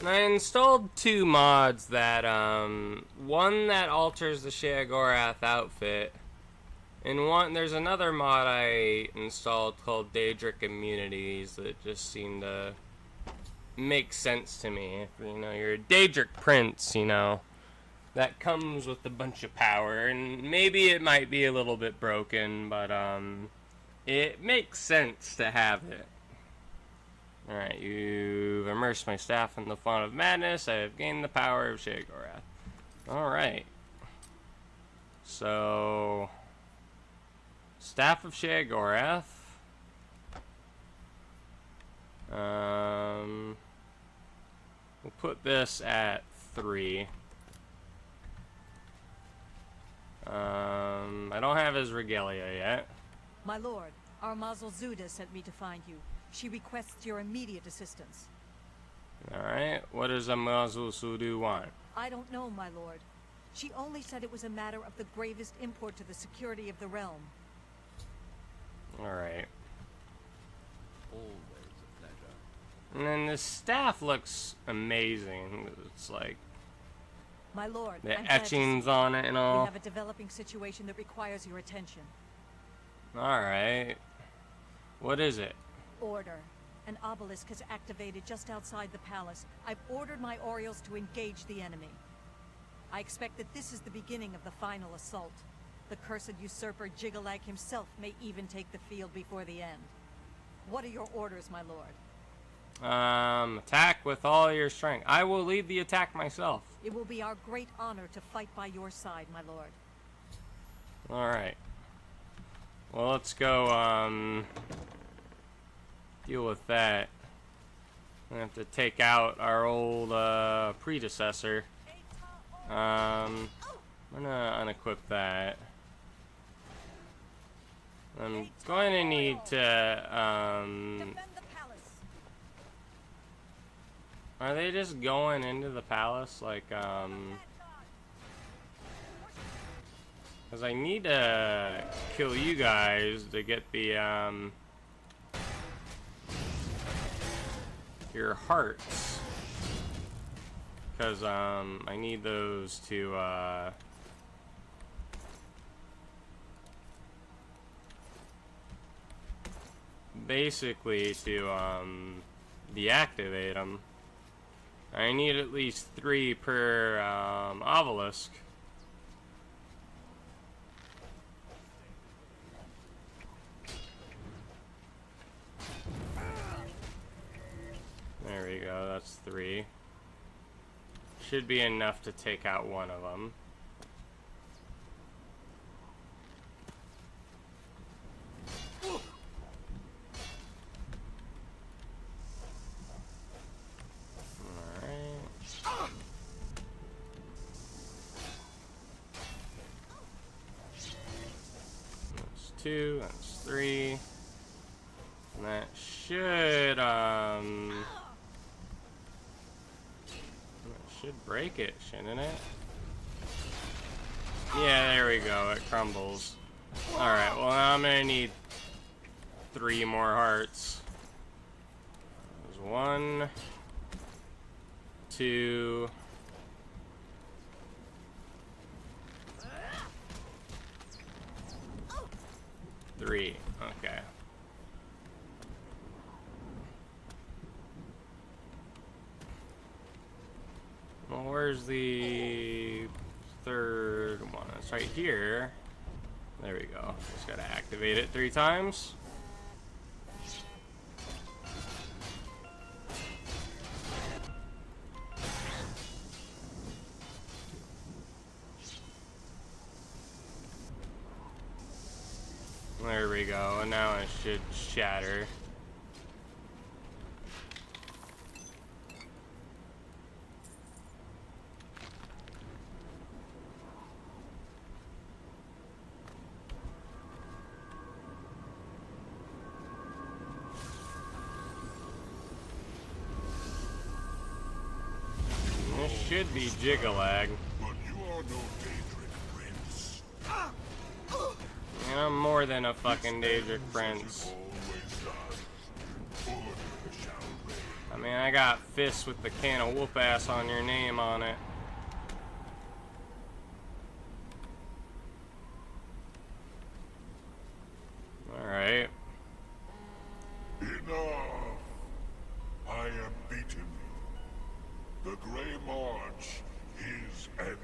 And I installed two mods that, one that alters the Sheogorath outfit, and there's another mod I installed called Daedric Immunities that just seemed to make sense to me. If, you know, you're a Daedric Prince, you know, that comes with a bunch of power, and maybe it might be a little bit broken, but, it makes sense to have it. Alright, you've immersed my staff in the font of madness. I have gained the power of Sheogorath. Alright. So, Staff of Sheogorath. We'll put this at 3. I don't have his regalia yet. My lord, our Mazel Zuda sent me to find you. She requests your immediate assistance. Alright, what does Mazel Zuda want? I don't know, my lord. She only said it was a matter of the gravest import to the security of the realm. Alright. Always a pleasure. And then the staff looks amazing. It's like My lord, the I'm glad to see etchings you. on it and We all. have a developing situation that requires your attention. Alright. What is it? Order. An obelisk has activated just outside the palace. I've ordered my Orioles to engage the enemy. I expect that this is the beginning of the final assault. The cursed usurper Jigalag himself may even take the field before the end. What are your orders, my lord? Attack with all your strength. I will lead the attack myself. It will be our great honor to fight by your side, my lord. Alright. Well, let's go, deal with that. I have to take out our old, predecessor. I'm gonna unequip that. I'm going to need to, Defend the palace. Are they just going into the palace? Like, because I need to kill you guys to get the, your hearts. Because, I need those to, basically to, deactivate them. I need at least 3 per, obelisk. There we go, that's 3. Should be enough to take out one of them. Alright. That's 2, that's 3. And that should, should break it, shouldn't it? Yeah, there we go. It crumbles. Alright, well now I'm gonna need 3 more hearts. There's 1, 2, 3. Okay. Well, where's the 3rd one? It's right here. There we go. Just gotta activate it 3 times. There we go. And now it should shatter. Should be Jigalag. But you are no Daedric prince. And I'm more than a fucking Daedric prince. I mean, I got fists with the can of whoop ass on your name on it. Alright. Enough! I am beaten. The Grey March is ended.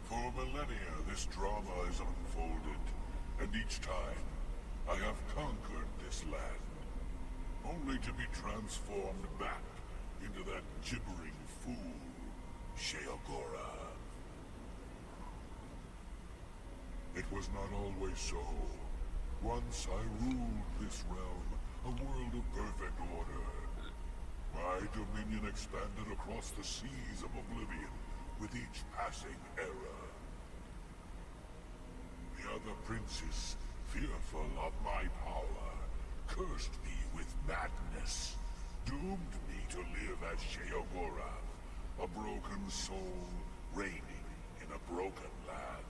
For millennia, this drama is unfolded, and each time, I have conquered this land, only to be transformed back into that gibbering fool, Sheogora. It was not always so. Once I ruled this realm, a world of perfect order. My dominion expanded across the seas of Oblivion with each passing era. The other princes, fearful of my power, cursed me with madness, doomed me to live as Sheogora, a broken soul reigning in a broken land.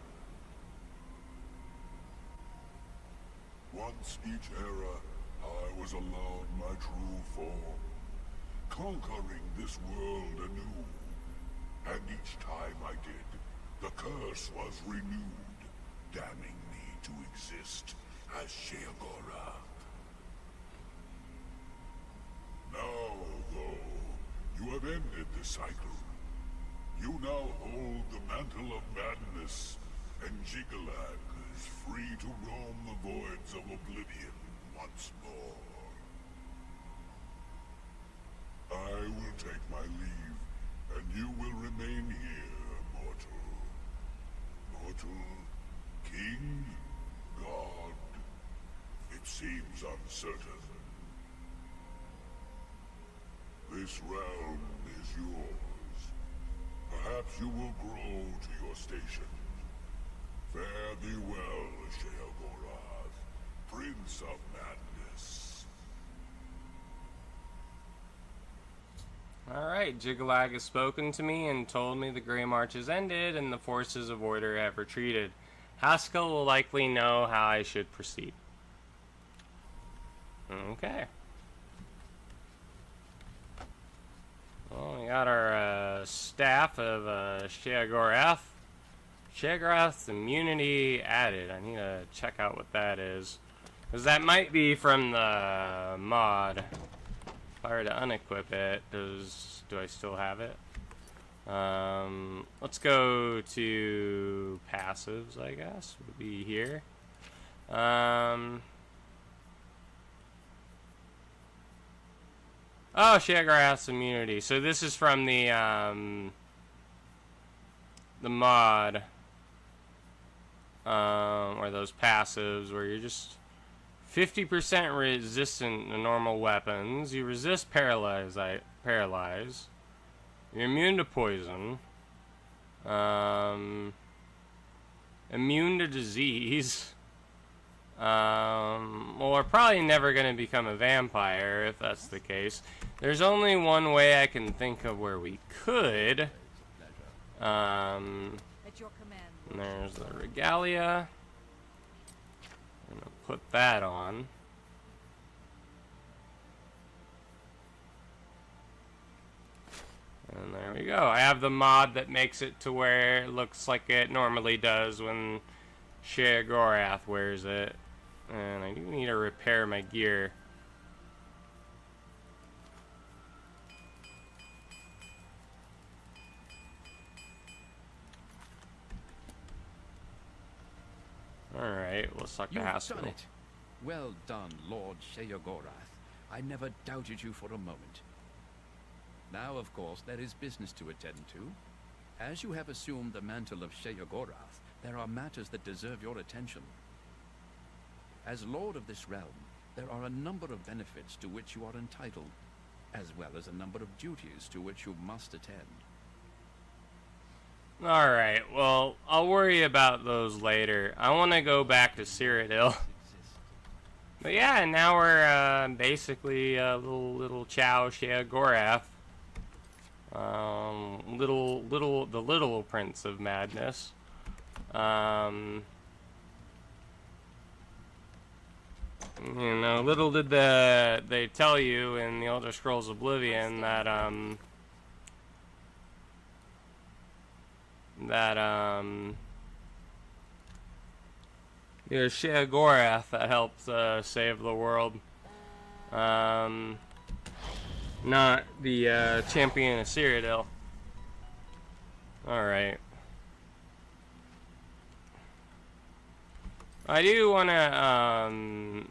Once each era, I was allowed my true form, conquering this world anew. And each time I did, the curse was renewed, damning me to exist as Sheogora. cycle. You now hold the Mantle of Madness, and Jigalag is free to roam the voids of Oblivion once more. I will take my leave, and you will remain here, mortal. Mortal, king, god, it seems uncertain. This realm is yours. Perhaps you will grow to your station. Fare thee well, Sheogorath, Prince of Madness. Alright, Jigalag has spoken to me and told me the Grey March has ended and the forces of order have retreated. Haskell will likely know how I should proceed. Okay. Well, we got our staff of Sheogorath. Sheogorath's immunity added. I need to check out what that is. Because that might be from the mod. If I were to unequip it, do I still have it? Let's go to passives, I guess. Would be here. Oh, Sheogorath's immunity. So this is from the mod, or those passives where you're just 50% resistant to normal weapons. You resist paralyze. You're immune to poison. Immune to disease. Well, we're probably never going to become a vampire if that's the case. There's only one way I can think of where we could. At your command. And there's the regalia. I'm going to put that on. And there we go. I have the mod that makes it to where it looks like it normally does when Sheogorath wears it. And I do need to repair my gear. Alright, let's talk to You've Haskell. done it. Well done, Lord Sheogorath. I never doubted you for a moment. Now, of course, there is business to attend to. As you have assumed the mantle of Sheogorath, there are matters that deserve your attention. As Lord of this realm, there are a number of benefits to which you are entitled, as well as a number of duties to which you must attend. Alright, well, I'll worry about those later. I want to go back to Cyrodiil. But yeah, now we're basically a little Chow Sheogorath. The little Prince of Madness. You know, little did they tell you in the Elder Scrolls Oblivion that it was Sheogorath that helped save the world. Not the champion of Cyrodiil. Alright. I do want to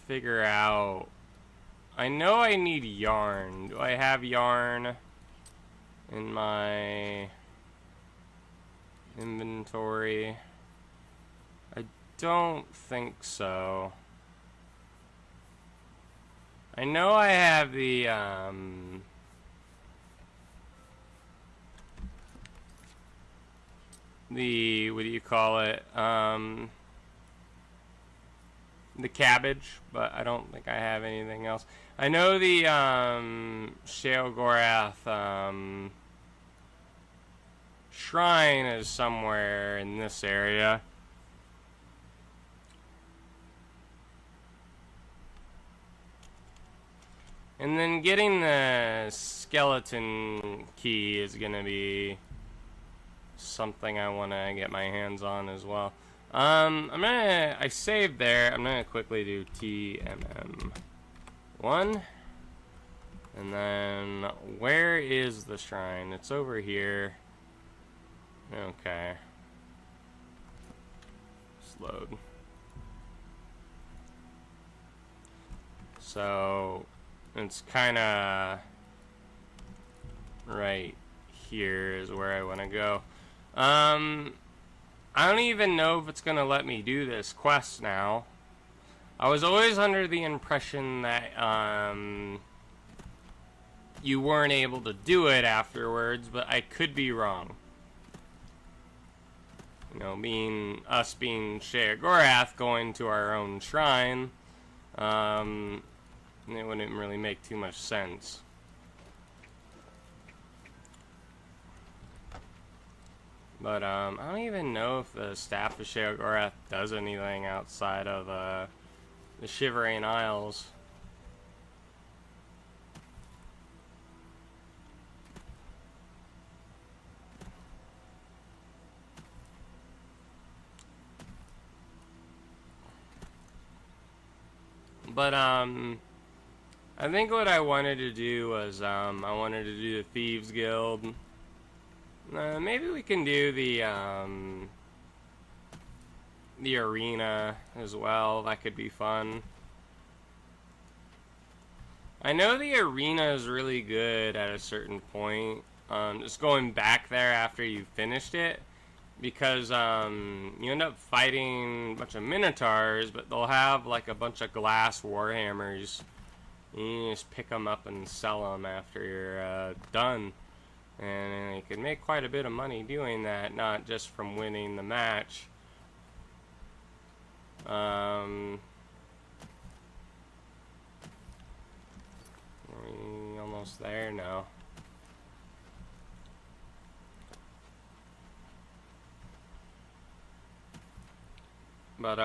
figure out... I know I need yarn. Do I have yarn in my inventory? I don't think so. I know I have the what do you call it? The cabbage, but I don't think I have anything else. I know the Sheogorath shrine is somewhere in this area. And then getting the skeleton key is gonna be something I want to get my hands on as well. I saved there. I'm gonna quickly do TMM1. And then, where is the shrine? It's over here. Okay. Just load. So, it's kinda right here is where I want to go. I don't even know if it's gonna let me do this quest now. I was always under the impression that, you weren't able to do it afterwards, but I could be wrong. You know, being Sheogorath going to our own shrine, it wouldn't really make too much sense. But, I don't even know if the Staff of Sheogorath does anything outside of, the Shivering Isles. But, I think what I wanted to do was, I wanted to do the Thieves Guild. Maybe we can do the arena as well. That could be fun. I know the arena is really good at a certain point. Just going back there after you finished it. Because you end up fighting a bunch of minotaurs, but they'll have like a bunch of glass warhammers. You just pick them up and sell them after you're done. And you can make quite a bit of money doing that, not just from winning the match. Are we almost there? No. But,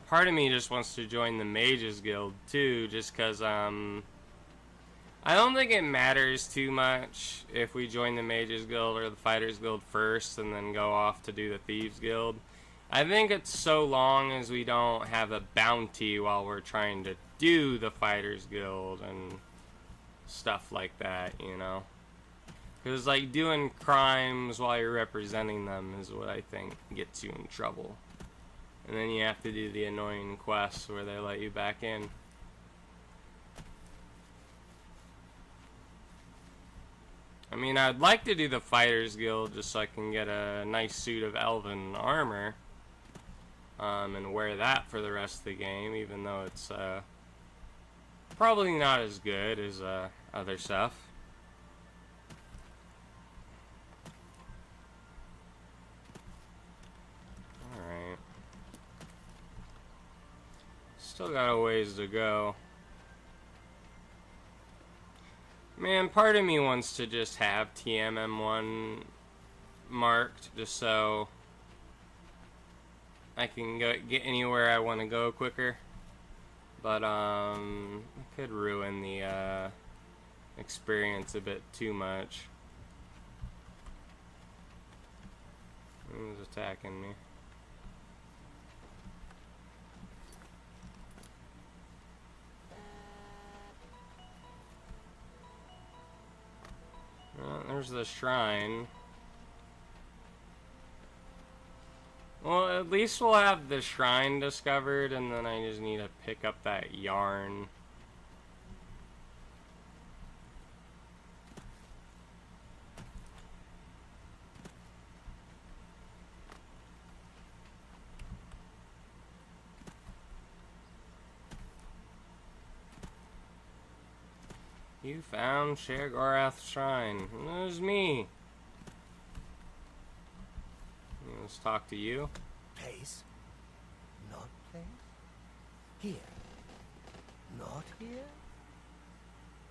part of me just wants to join the Mages Guild, too, just because, I don't think it matters too much if we join the Mages Guild or the Fighters Guild first and then go off to do the Thieves Guild. I think it's so long as we don't have a bounty while we're trying to do the Fighters Guild and stuff like that, you know? Because, like, doing crimes while you're representing them is what I think gets you in trouble. And then you have to do the annoying quests where they let you back in. I mean, I'd like to do the Fighters Guild just so I can get a nice suit of elven armor. And wear that for the rest of the game, even though it's probably not as good as other stuff. Alright. Still got a ways to go. Man, part of me wants to just have TMM1 marked just so I can get anywhere I want to go quicker. But, it could ruin the experience a bit too much. Who's attacking me? Well, there's the shrine. Well, at least we'll have the shrine discovered, and then I just need to pick up that yarn. You found Sheogorath's shrine. It was me. Let's talk to you. Place? Not place? Here? Not here?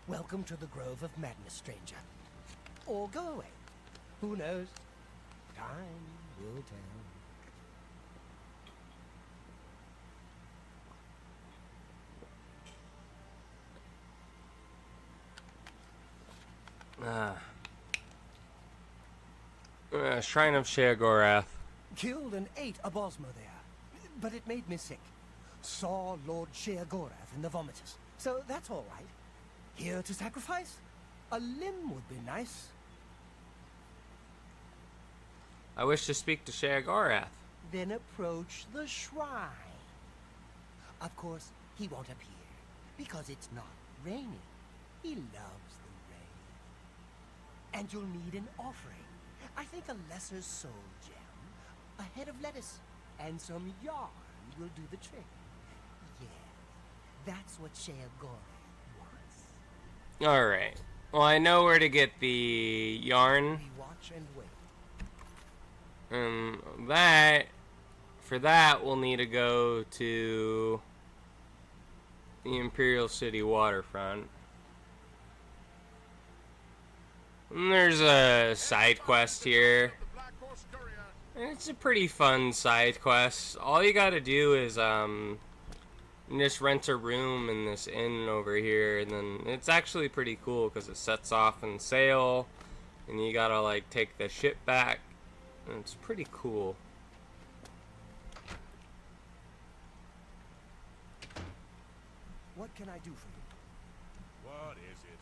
Welcome to the Grove of Madness, stranger. Or go away. Who knows? Time will tell. Shrine of Sheogorath. Killed and ate a Bosmo there, but it made me sick. Saw Lord Sheogorath in the vomitous, so that's all right. Here to sacrifice? A limb would be nice. I wish to speak to Sheogorath. Then approach the shrine. Of course, he won't appear, because it's not raining. He loves the rain. And you'll need an offering. I think a lesser soul gem, a head of lettuce, and some yarn will do the trick. Yeah, that's what Sheogorath wants. Alright. Well, I know where to get the yarn. We watch and wait. For that, we'll need to go to the Imperial City waterfront. And there's a side quest here. And it's a pretty fun side quest. All you gotta do is, just rent a room in this inn over here, and then it's actually pretty cool because it sets off and sail, and you gotta, like, take the ship back. And it's pretty cool. What can I do for you? What is it?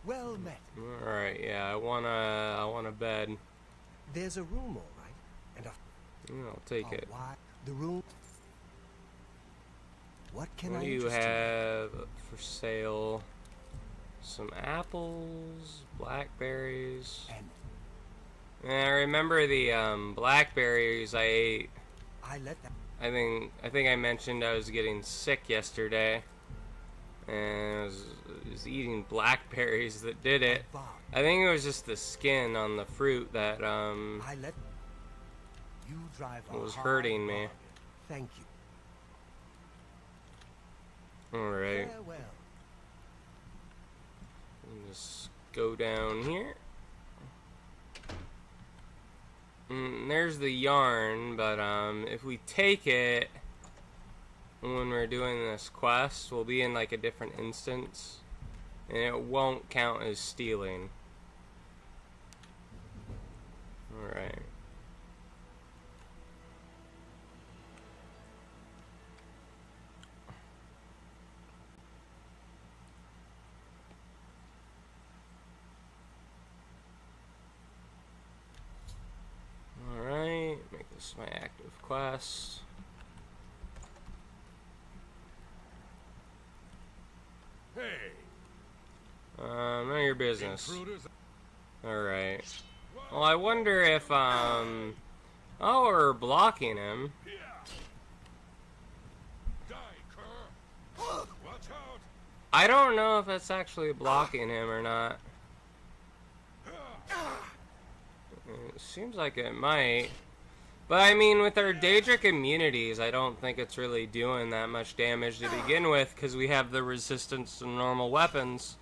Well met. Alright, yeah, I want a bed. There's a room, all right. And I'll take it. why? The room. What can What I do you interest have for sale? Some apples, blackberries. And And I remember the blackberries I ate. I let that. I think I mentioned I was getting sick yesterday, and I was eating blackberries that did it. I think it was just the skin on the fruit that I let you drive a was hard hurting me. bargain. Thank you. All right, Farewell. just go down here. There's the yarn, but if we take it when we're doing this quest, we'll be in like a different instance, and it won't count as stealing. Alright. Alright, make this my active quest. Hey, None of your business. intruders. Alright. Well, I wonder if, oh, we're blocking him. Here. Die, cur. Watch out. I don't know if that's actually blocking him or not. It seems like it might. But I mean, with our Daedric immunities, I don't think it's really doing that much damage to begin with, because we have the resistance to normal weapons.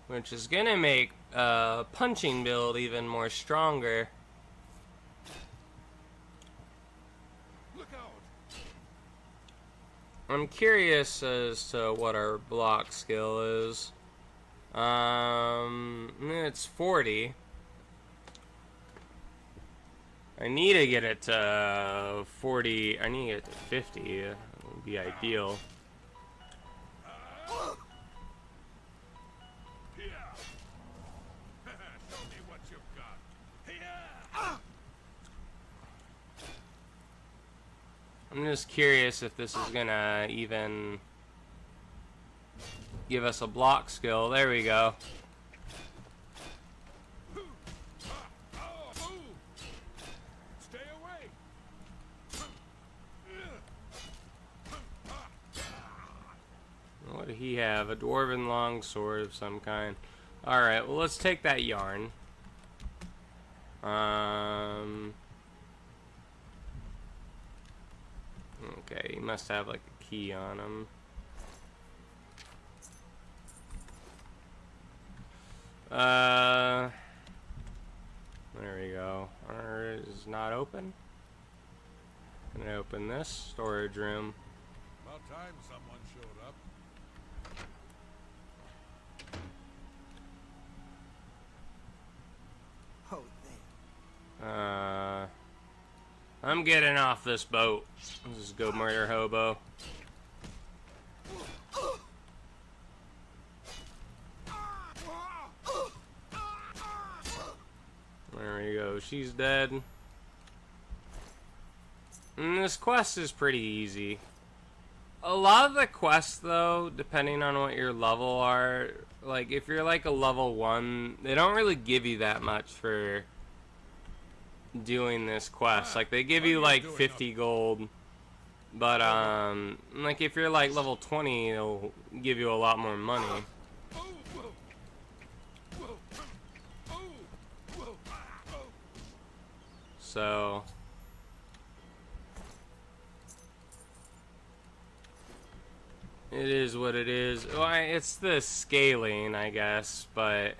Which is gonna make punching build even more stronger. Look out. I'm curious as to what our block skill is. It's 40. I need to get it to 40. I need to get it to 50. That would be ideal. Here. Show me what you've got. Here. I'm just curious if this is gonna even give us a block skill. There we go. Stay away. What did he have? A dwarven longsword of some kind. Alright, well, let's take that yarn. Okay, he must have like a key on him. There we go. Is not open. Gonna open this storage room. About time someone showed up. Oh, there. I'm getting off this boat. Let's just go murder hobo. she's dead. And this quest is pretty easy. A lot of the quests, though, depending on what your level are, like, if you're like a level 1, they don't really give you that much for doing this quest. Like, they give you like 50 gold, but like if you're like level 20, they'll give you a lot more money. So it is what it is. Well, it's the scaling, I guess, but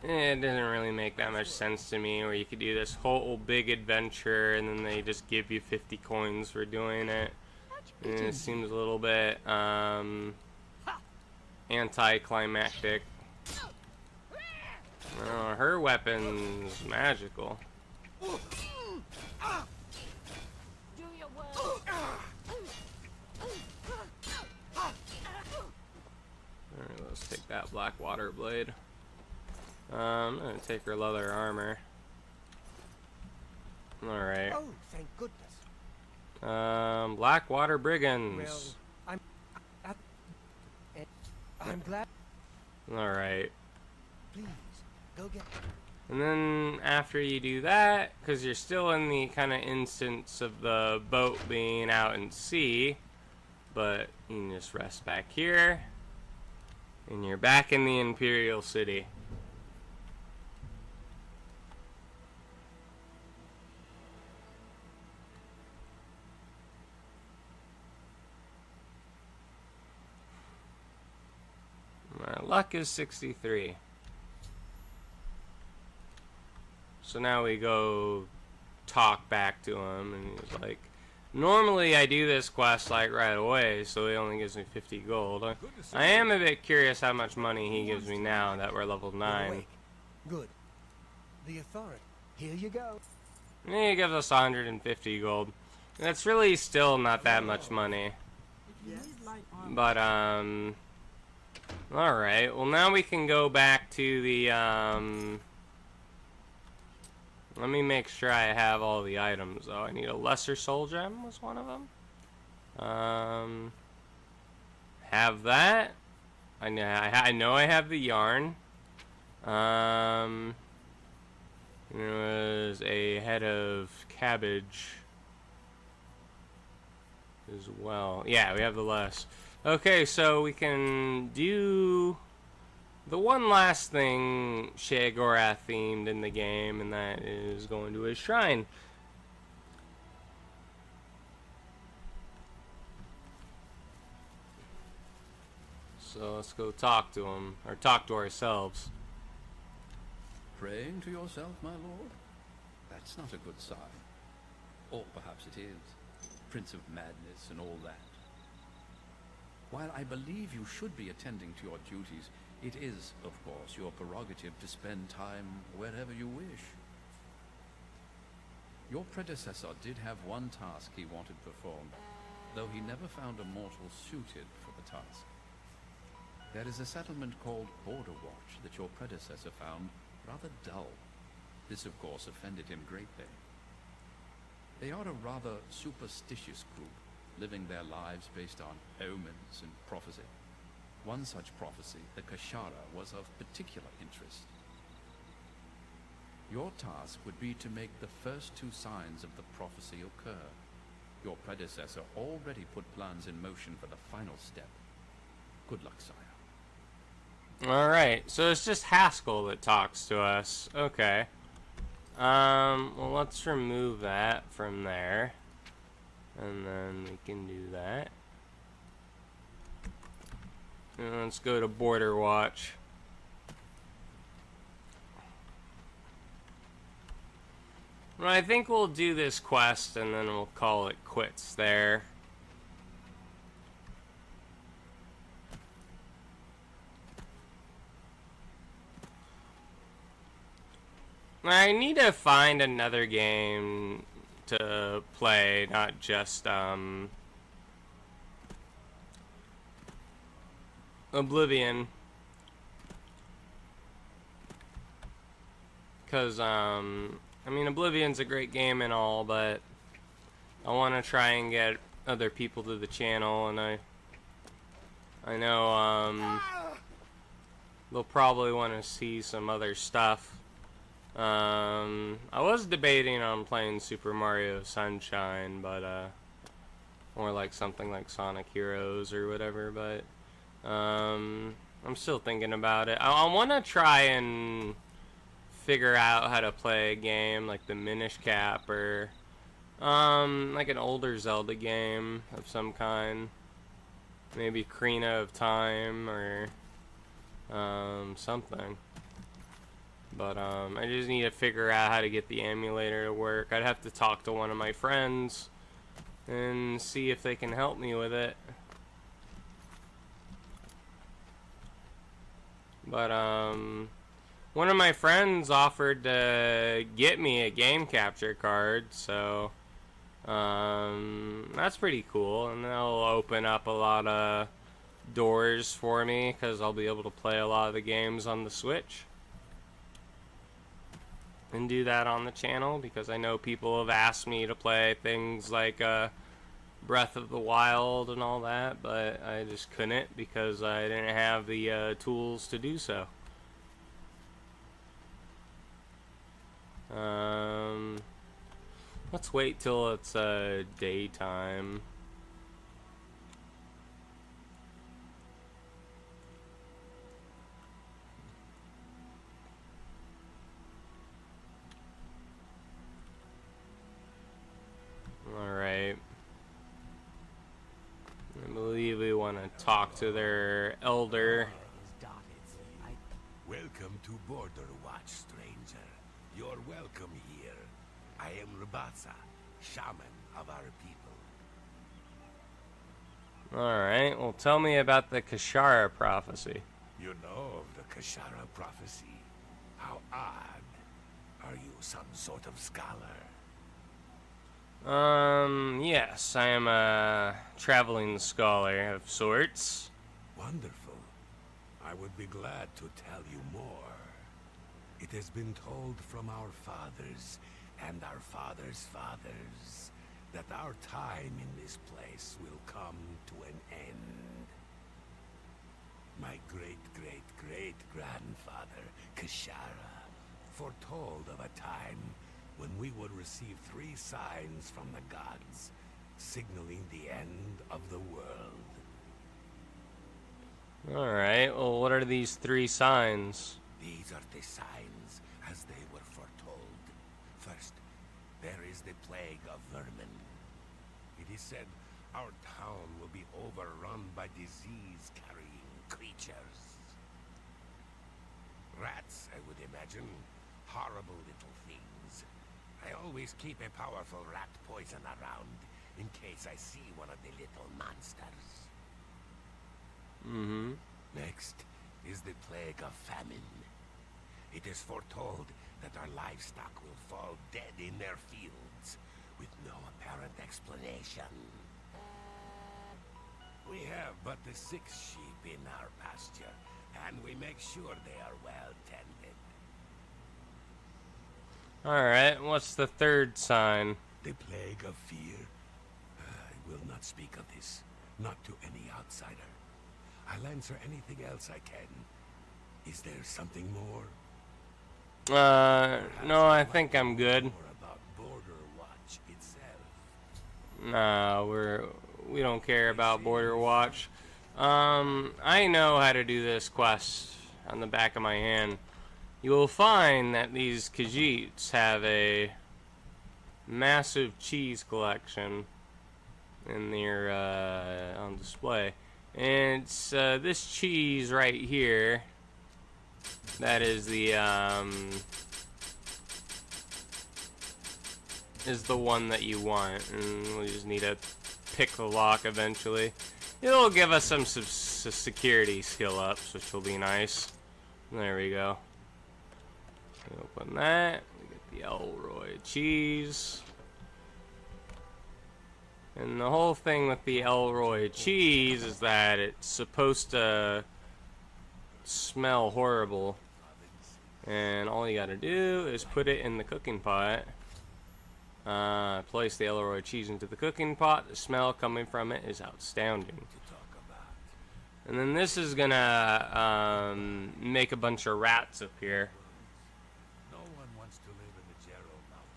it doesn't really make that much sense to me, where you could do this whole big adventure and then they just give you 50 coins for doing it. And it seems a little bit anticlimactic. Oh, her weapon's magical. Do your work. Alright, let's take that black water blade. I'm gonna take her leather armor. Alright. Oh, thank goodness. Blackwater Brigands. Well, I'm glad. Alright. Please, go get. And then after you do that, because you're still in the kind of instance of the boat being out in sea, but you can just rest back here, and you're back in the Imperial City. My luck is 63. So now we go talk back to him, and he's like, normally I do this quest like right away, so he only gives me 50 gold. I am a bit curious how much money he gives me now that we're level 9. Good. The authority. Here you go. And he gives us 150 gold. That's really still not that much money. But, alright, well now we can go back to the, let me make sure I have all the items, though. I need a lesser soul gem was one of them. Have that. I know I have the yarn. There was a head of cabbage as well. Yeah, we have the less. Okay, so we can do the one last thing Sheogorath themed in the game, and that is going to his shrine. So let's go talk to him, or talk to ourselves. Praying to yourself, my lord? That's not a good sign. Or perhaps it is. Prince of Madness and all that. While I believe you should be attending to your duties, it is, of course, your prerogative to spend time wherever you wish. Your predecessor did have one task he wanted performed, though he never found a mortal suited for the task. There is a settlement called Border Watch that your predecessor found rather dull. This, of course, offended him greatly. They are a rather superstitious group, living their lives based on omens and prophecy. One such prophecy, the Kashara, was of particular interest. Your task would be to make the first two signs of the prophecy occur. Your predecessor already put plans in motion for the final step. Good luck, sire. Alright, so it's just Haskell that talks to us. Okay. Well, let's remove that from there. And then we can do that. And let's go to Border Watch. Well, I think we'll do this quest and then we'll call it quits there. I need to find another game to play, not just Oblivion, because I mean, Oblivion's a great game and all, but I want to try and get other people to the channel, and I know they'll probably want to see some other stuff. I was debating on playing Super Mario Sunshine, but or like something like Sonic Heroes or whatever, but I'm still thinking about it. I want to try and figure out how to play a game like the Minish Cap or like an older Zelda game of some kind, maybe Ocarina of Time or something. But I just need to figure out how to get the emulator to work. I'd have to talk to one of my friends and see if they can help me with it. But one of my friends offered to get me a game capture card, so that's pretty cool, and that'll open up a lot of doors for me because I'll be able to play a lot of the games on the Switch and do that on the channel, because I know people have asked me to play things like Breath of the Wild and all that, but I just couldn't because I didn't have the tools to do so. Let's wait till it's daytime. Alright. I believe we want to talk to their elder. Welcome to Border Watch, stranger. You're welcome here. I am Rabatsa, shaman of our people. Alright, well tell me about the Kashara prophecy. You know of the Kashara prophecy? How odd. Are you some sort of scholar? Yes, I am a traveling scholar of sorts. Wonderful. I would be glad to tell you more. It has been told from our fathers and our fathers' fathers that our time in this place will come to an end. My great-great-great-grandfather, Kashara, foretold of a time when we would receive 3 signs from the gods, signaling the end of the world. Alright, well what are these 3 signs? These are the signs as they were foretold. First, there is the plague of vermin. It is said our town will be overrun by disease-carrying creatures. Rats, I would imagine. Horrible little things. I always keep a powerful rat poison around in case I see one of the little monsters. Next is the plague of famine. It is foretold that our livestock will fall dead in their fields with no apparent explanation. We have but the 6 sheep in our pasture, and we make sure they are well tended. Alright, what's the 3rd sign? The plague of fear? I will not speak of this, not to any outsider. I'll answer anything else I can. Is there something more? No, I think I'm good. More about Border Watch itself. No, we don't care about Border Watch. I know how to do this quest on the back of my hand. You will find that these Khajiits have a massive cheese collection in their on display, and it's this cheese right here that is the one that you want, and we just need to pick the lock eventually. It'll give us some security skill ups, which will be nice. There we go. Open that. We get the Elroy cheese. And the whole thing with the Elroy cheese is that it's supposed to smell horrible. And all you gotta do is put it in the cooking pot. Place the Elroy cheese into the cooking pot. The smell coming from it is outstanding. And then this is gonna make a bunch of rats appear. No one wants to live in the Jarrow Mountains.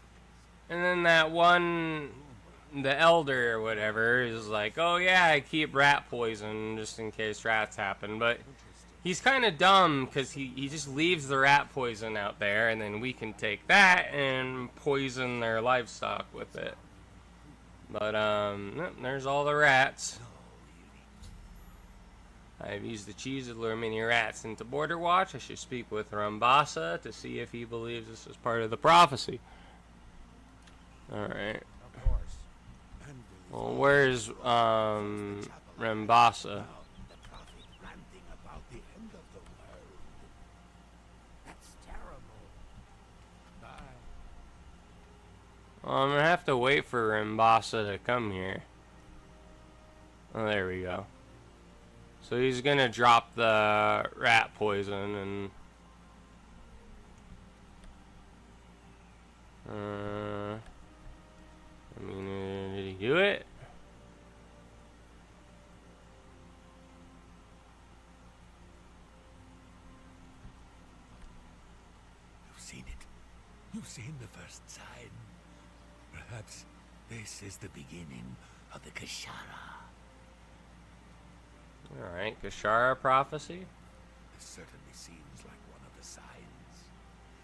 And then that one, the elder or whatever, is like, oh yeah, I keep rat poison just in case rats happen. But he's kind of dumb because he just leaves the rat poison out there, and then we can take that and poison their livestock with it. But there's all the rats. I've used the cheese to lure many rats into Border Watch. I should speak with Rambasa to see if he believes this is part of the prophecy. Alright. Of course. Well, where's Rambasa? The prophet ranting about the end of the world. That's terrible. Bye. Well, I'm gonna have to wait for Rambasa to come here. Oh, there we go. So he's gonna drop the rat poison and I mean, did he do it? You've seen it. You've seen the first sign. Perhaps this is the beginning of the Kashara. Alright, Kashara prophecy? This certainly seems like one of the signs.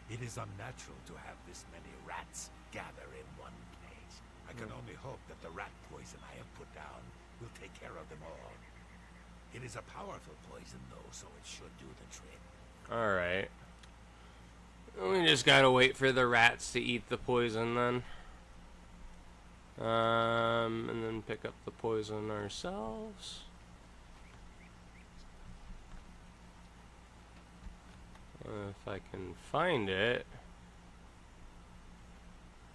It is unnatural to have this many rats gather in one place. I can only hope that the rat poison I have put down will take care of them all. It is a powerful poison though, so it should do the trick. Alright. We just gotta wait for the rats to eat the poison then. And then pick up the poison ourselves. If I can find it.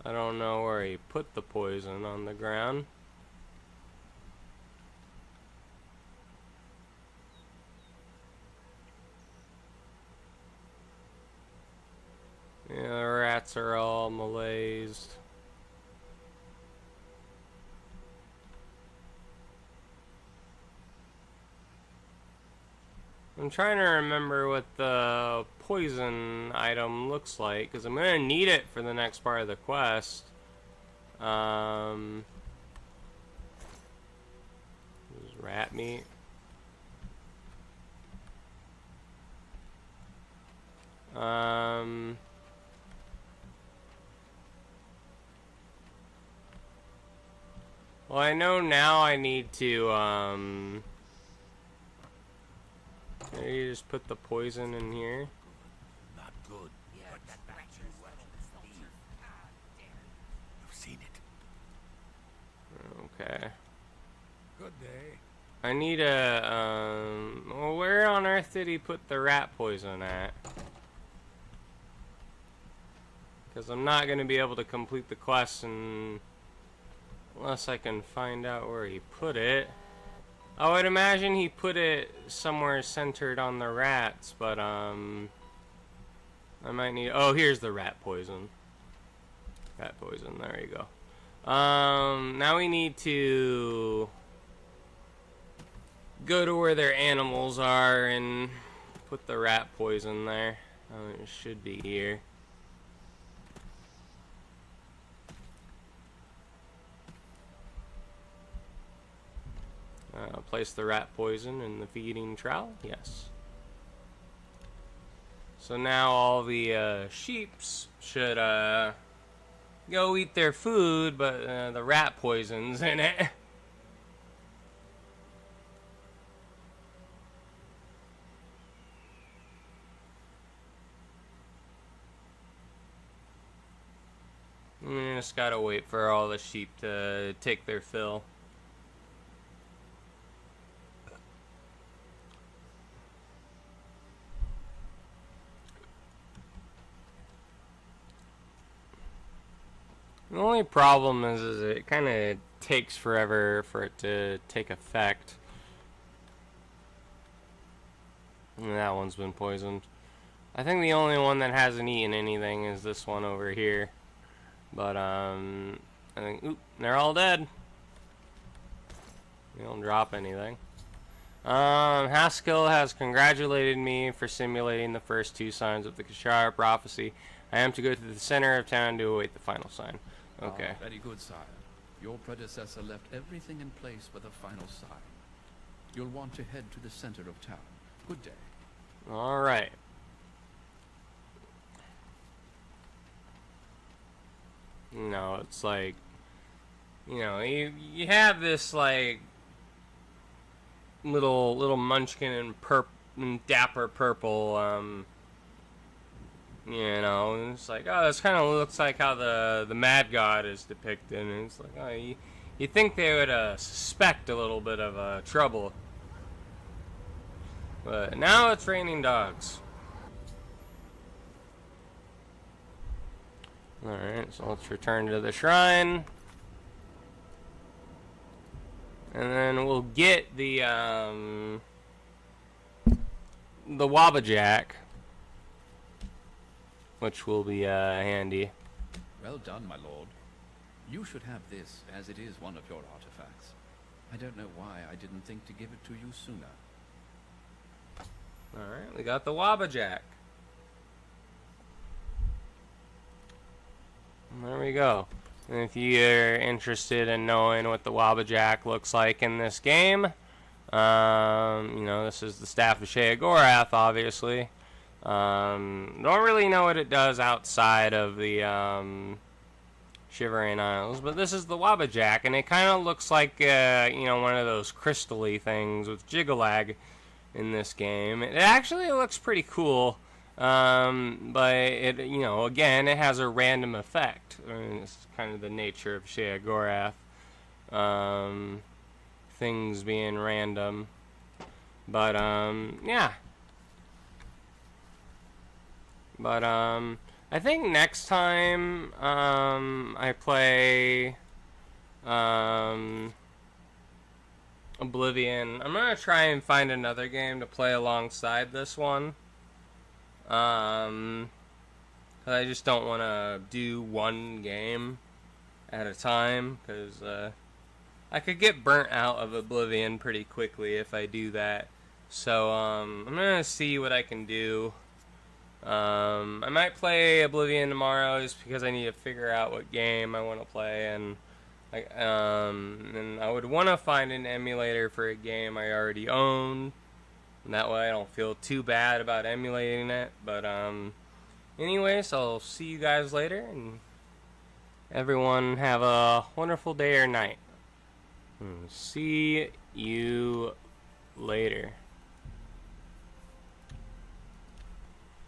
I don't know where he put the poison on the ground. Yeah, the rats are all malaised. I'm trying to remember what the poison item looks like, because I'm going to need it for the next part of the quest. This is rat meat. Well, I know now I need to, maybe you just put the poison in here. Not good. But that bacteria well You've seen it. Okay. Good day. I need a, well, where on earth did he put the rat poison at? Because I'm not going to be able to complete the quest unless I can find out where he put it. I would imagine he put it somewhere centered on the rats, but I might need, oh, here's the rat poison. Rat poison, there you go. Now we need to go to where their animals are and put the rat poison there. Oh, it should be here. Place the rat poison in the feeding trowel. Yes. So now all the sheeps should go eat their food, but the rat poison's in it. We just gotta wait for all the sheep to take their fill. The only problem is it kind of takes forever for it to take effect. And that one's been poisoned. I think the only one that hasn't eaten anything is this one over here. But, I think, oop, they're all dead. They don't drop anything. Haskell has congratulated me for simulating the first 2 signs of the Kashara prophecy. I am to go to the center of town to await the final sign. Okay. Very good, sire. Your predecessor left everything in place for the final sign. You'll want to head to the center of town. Good day. Alright. No, it's like, you know, you have this like little munchkin and dapper purple, you know, it's like, oh, this kind of looks like how the Mad God is depicted, and it's like, oh, you think they would suspect a little bit of trouble, but now it's raining dogs. Alright, so let's return to the shrine. And then we'll get the Wabbajack, which will be handy. Well done, my lord. You should have this, as it is one of your artifacts. I don't know why I didn't think to give it to you sooner. Alright, we got the Wabbajack. There we go. And if you're interested in knowing what the Wabbajack looks like in this game, you know, this is the Staff of Sheogorath, obviously. Don't really know what it does outside of the Shivering Isles, but this is the Wabbajack, and it kind of looks like, you know, one of those crystal-y things with Jiggalag in this game. It actually looks pretty cool. But it, you know, again, it has a random effect. I mean, it's kind of the nature of Sheogorath. Things being random. But, yeah. But, I think next time, I play, Oblivion, I'm gonna try and find another game to play alongside this one. 'Cause I just don't want to do one game at a time, because I could get burnt out of Oblivion pretty quickly if I do that. So I'm gonna see what I can do. I might play Oblivion tomorrow just because I need to figure out what game I want to play, and I would want to find an emulator for a game I already own. And that way I don't feel too bad about emulating it. But, anyways, I'll see you guys later. And everyone have a wonderful day or night. See you later.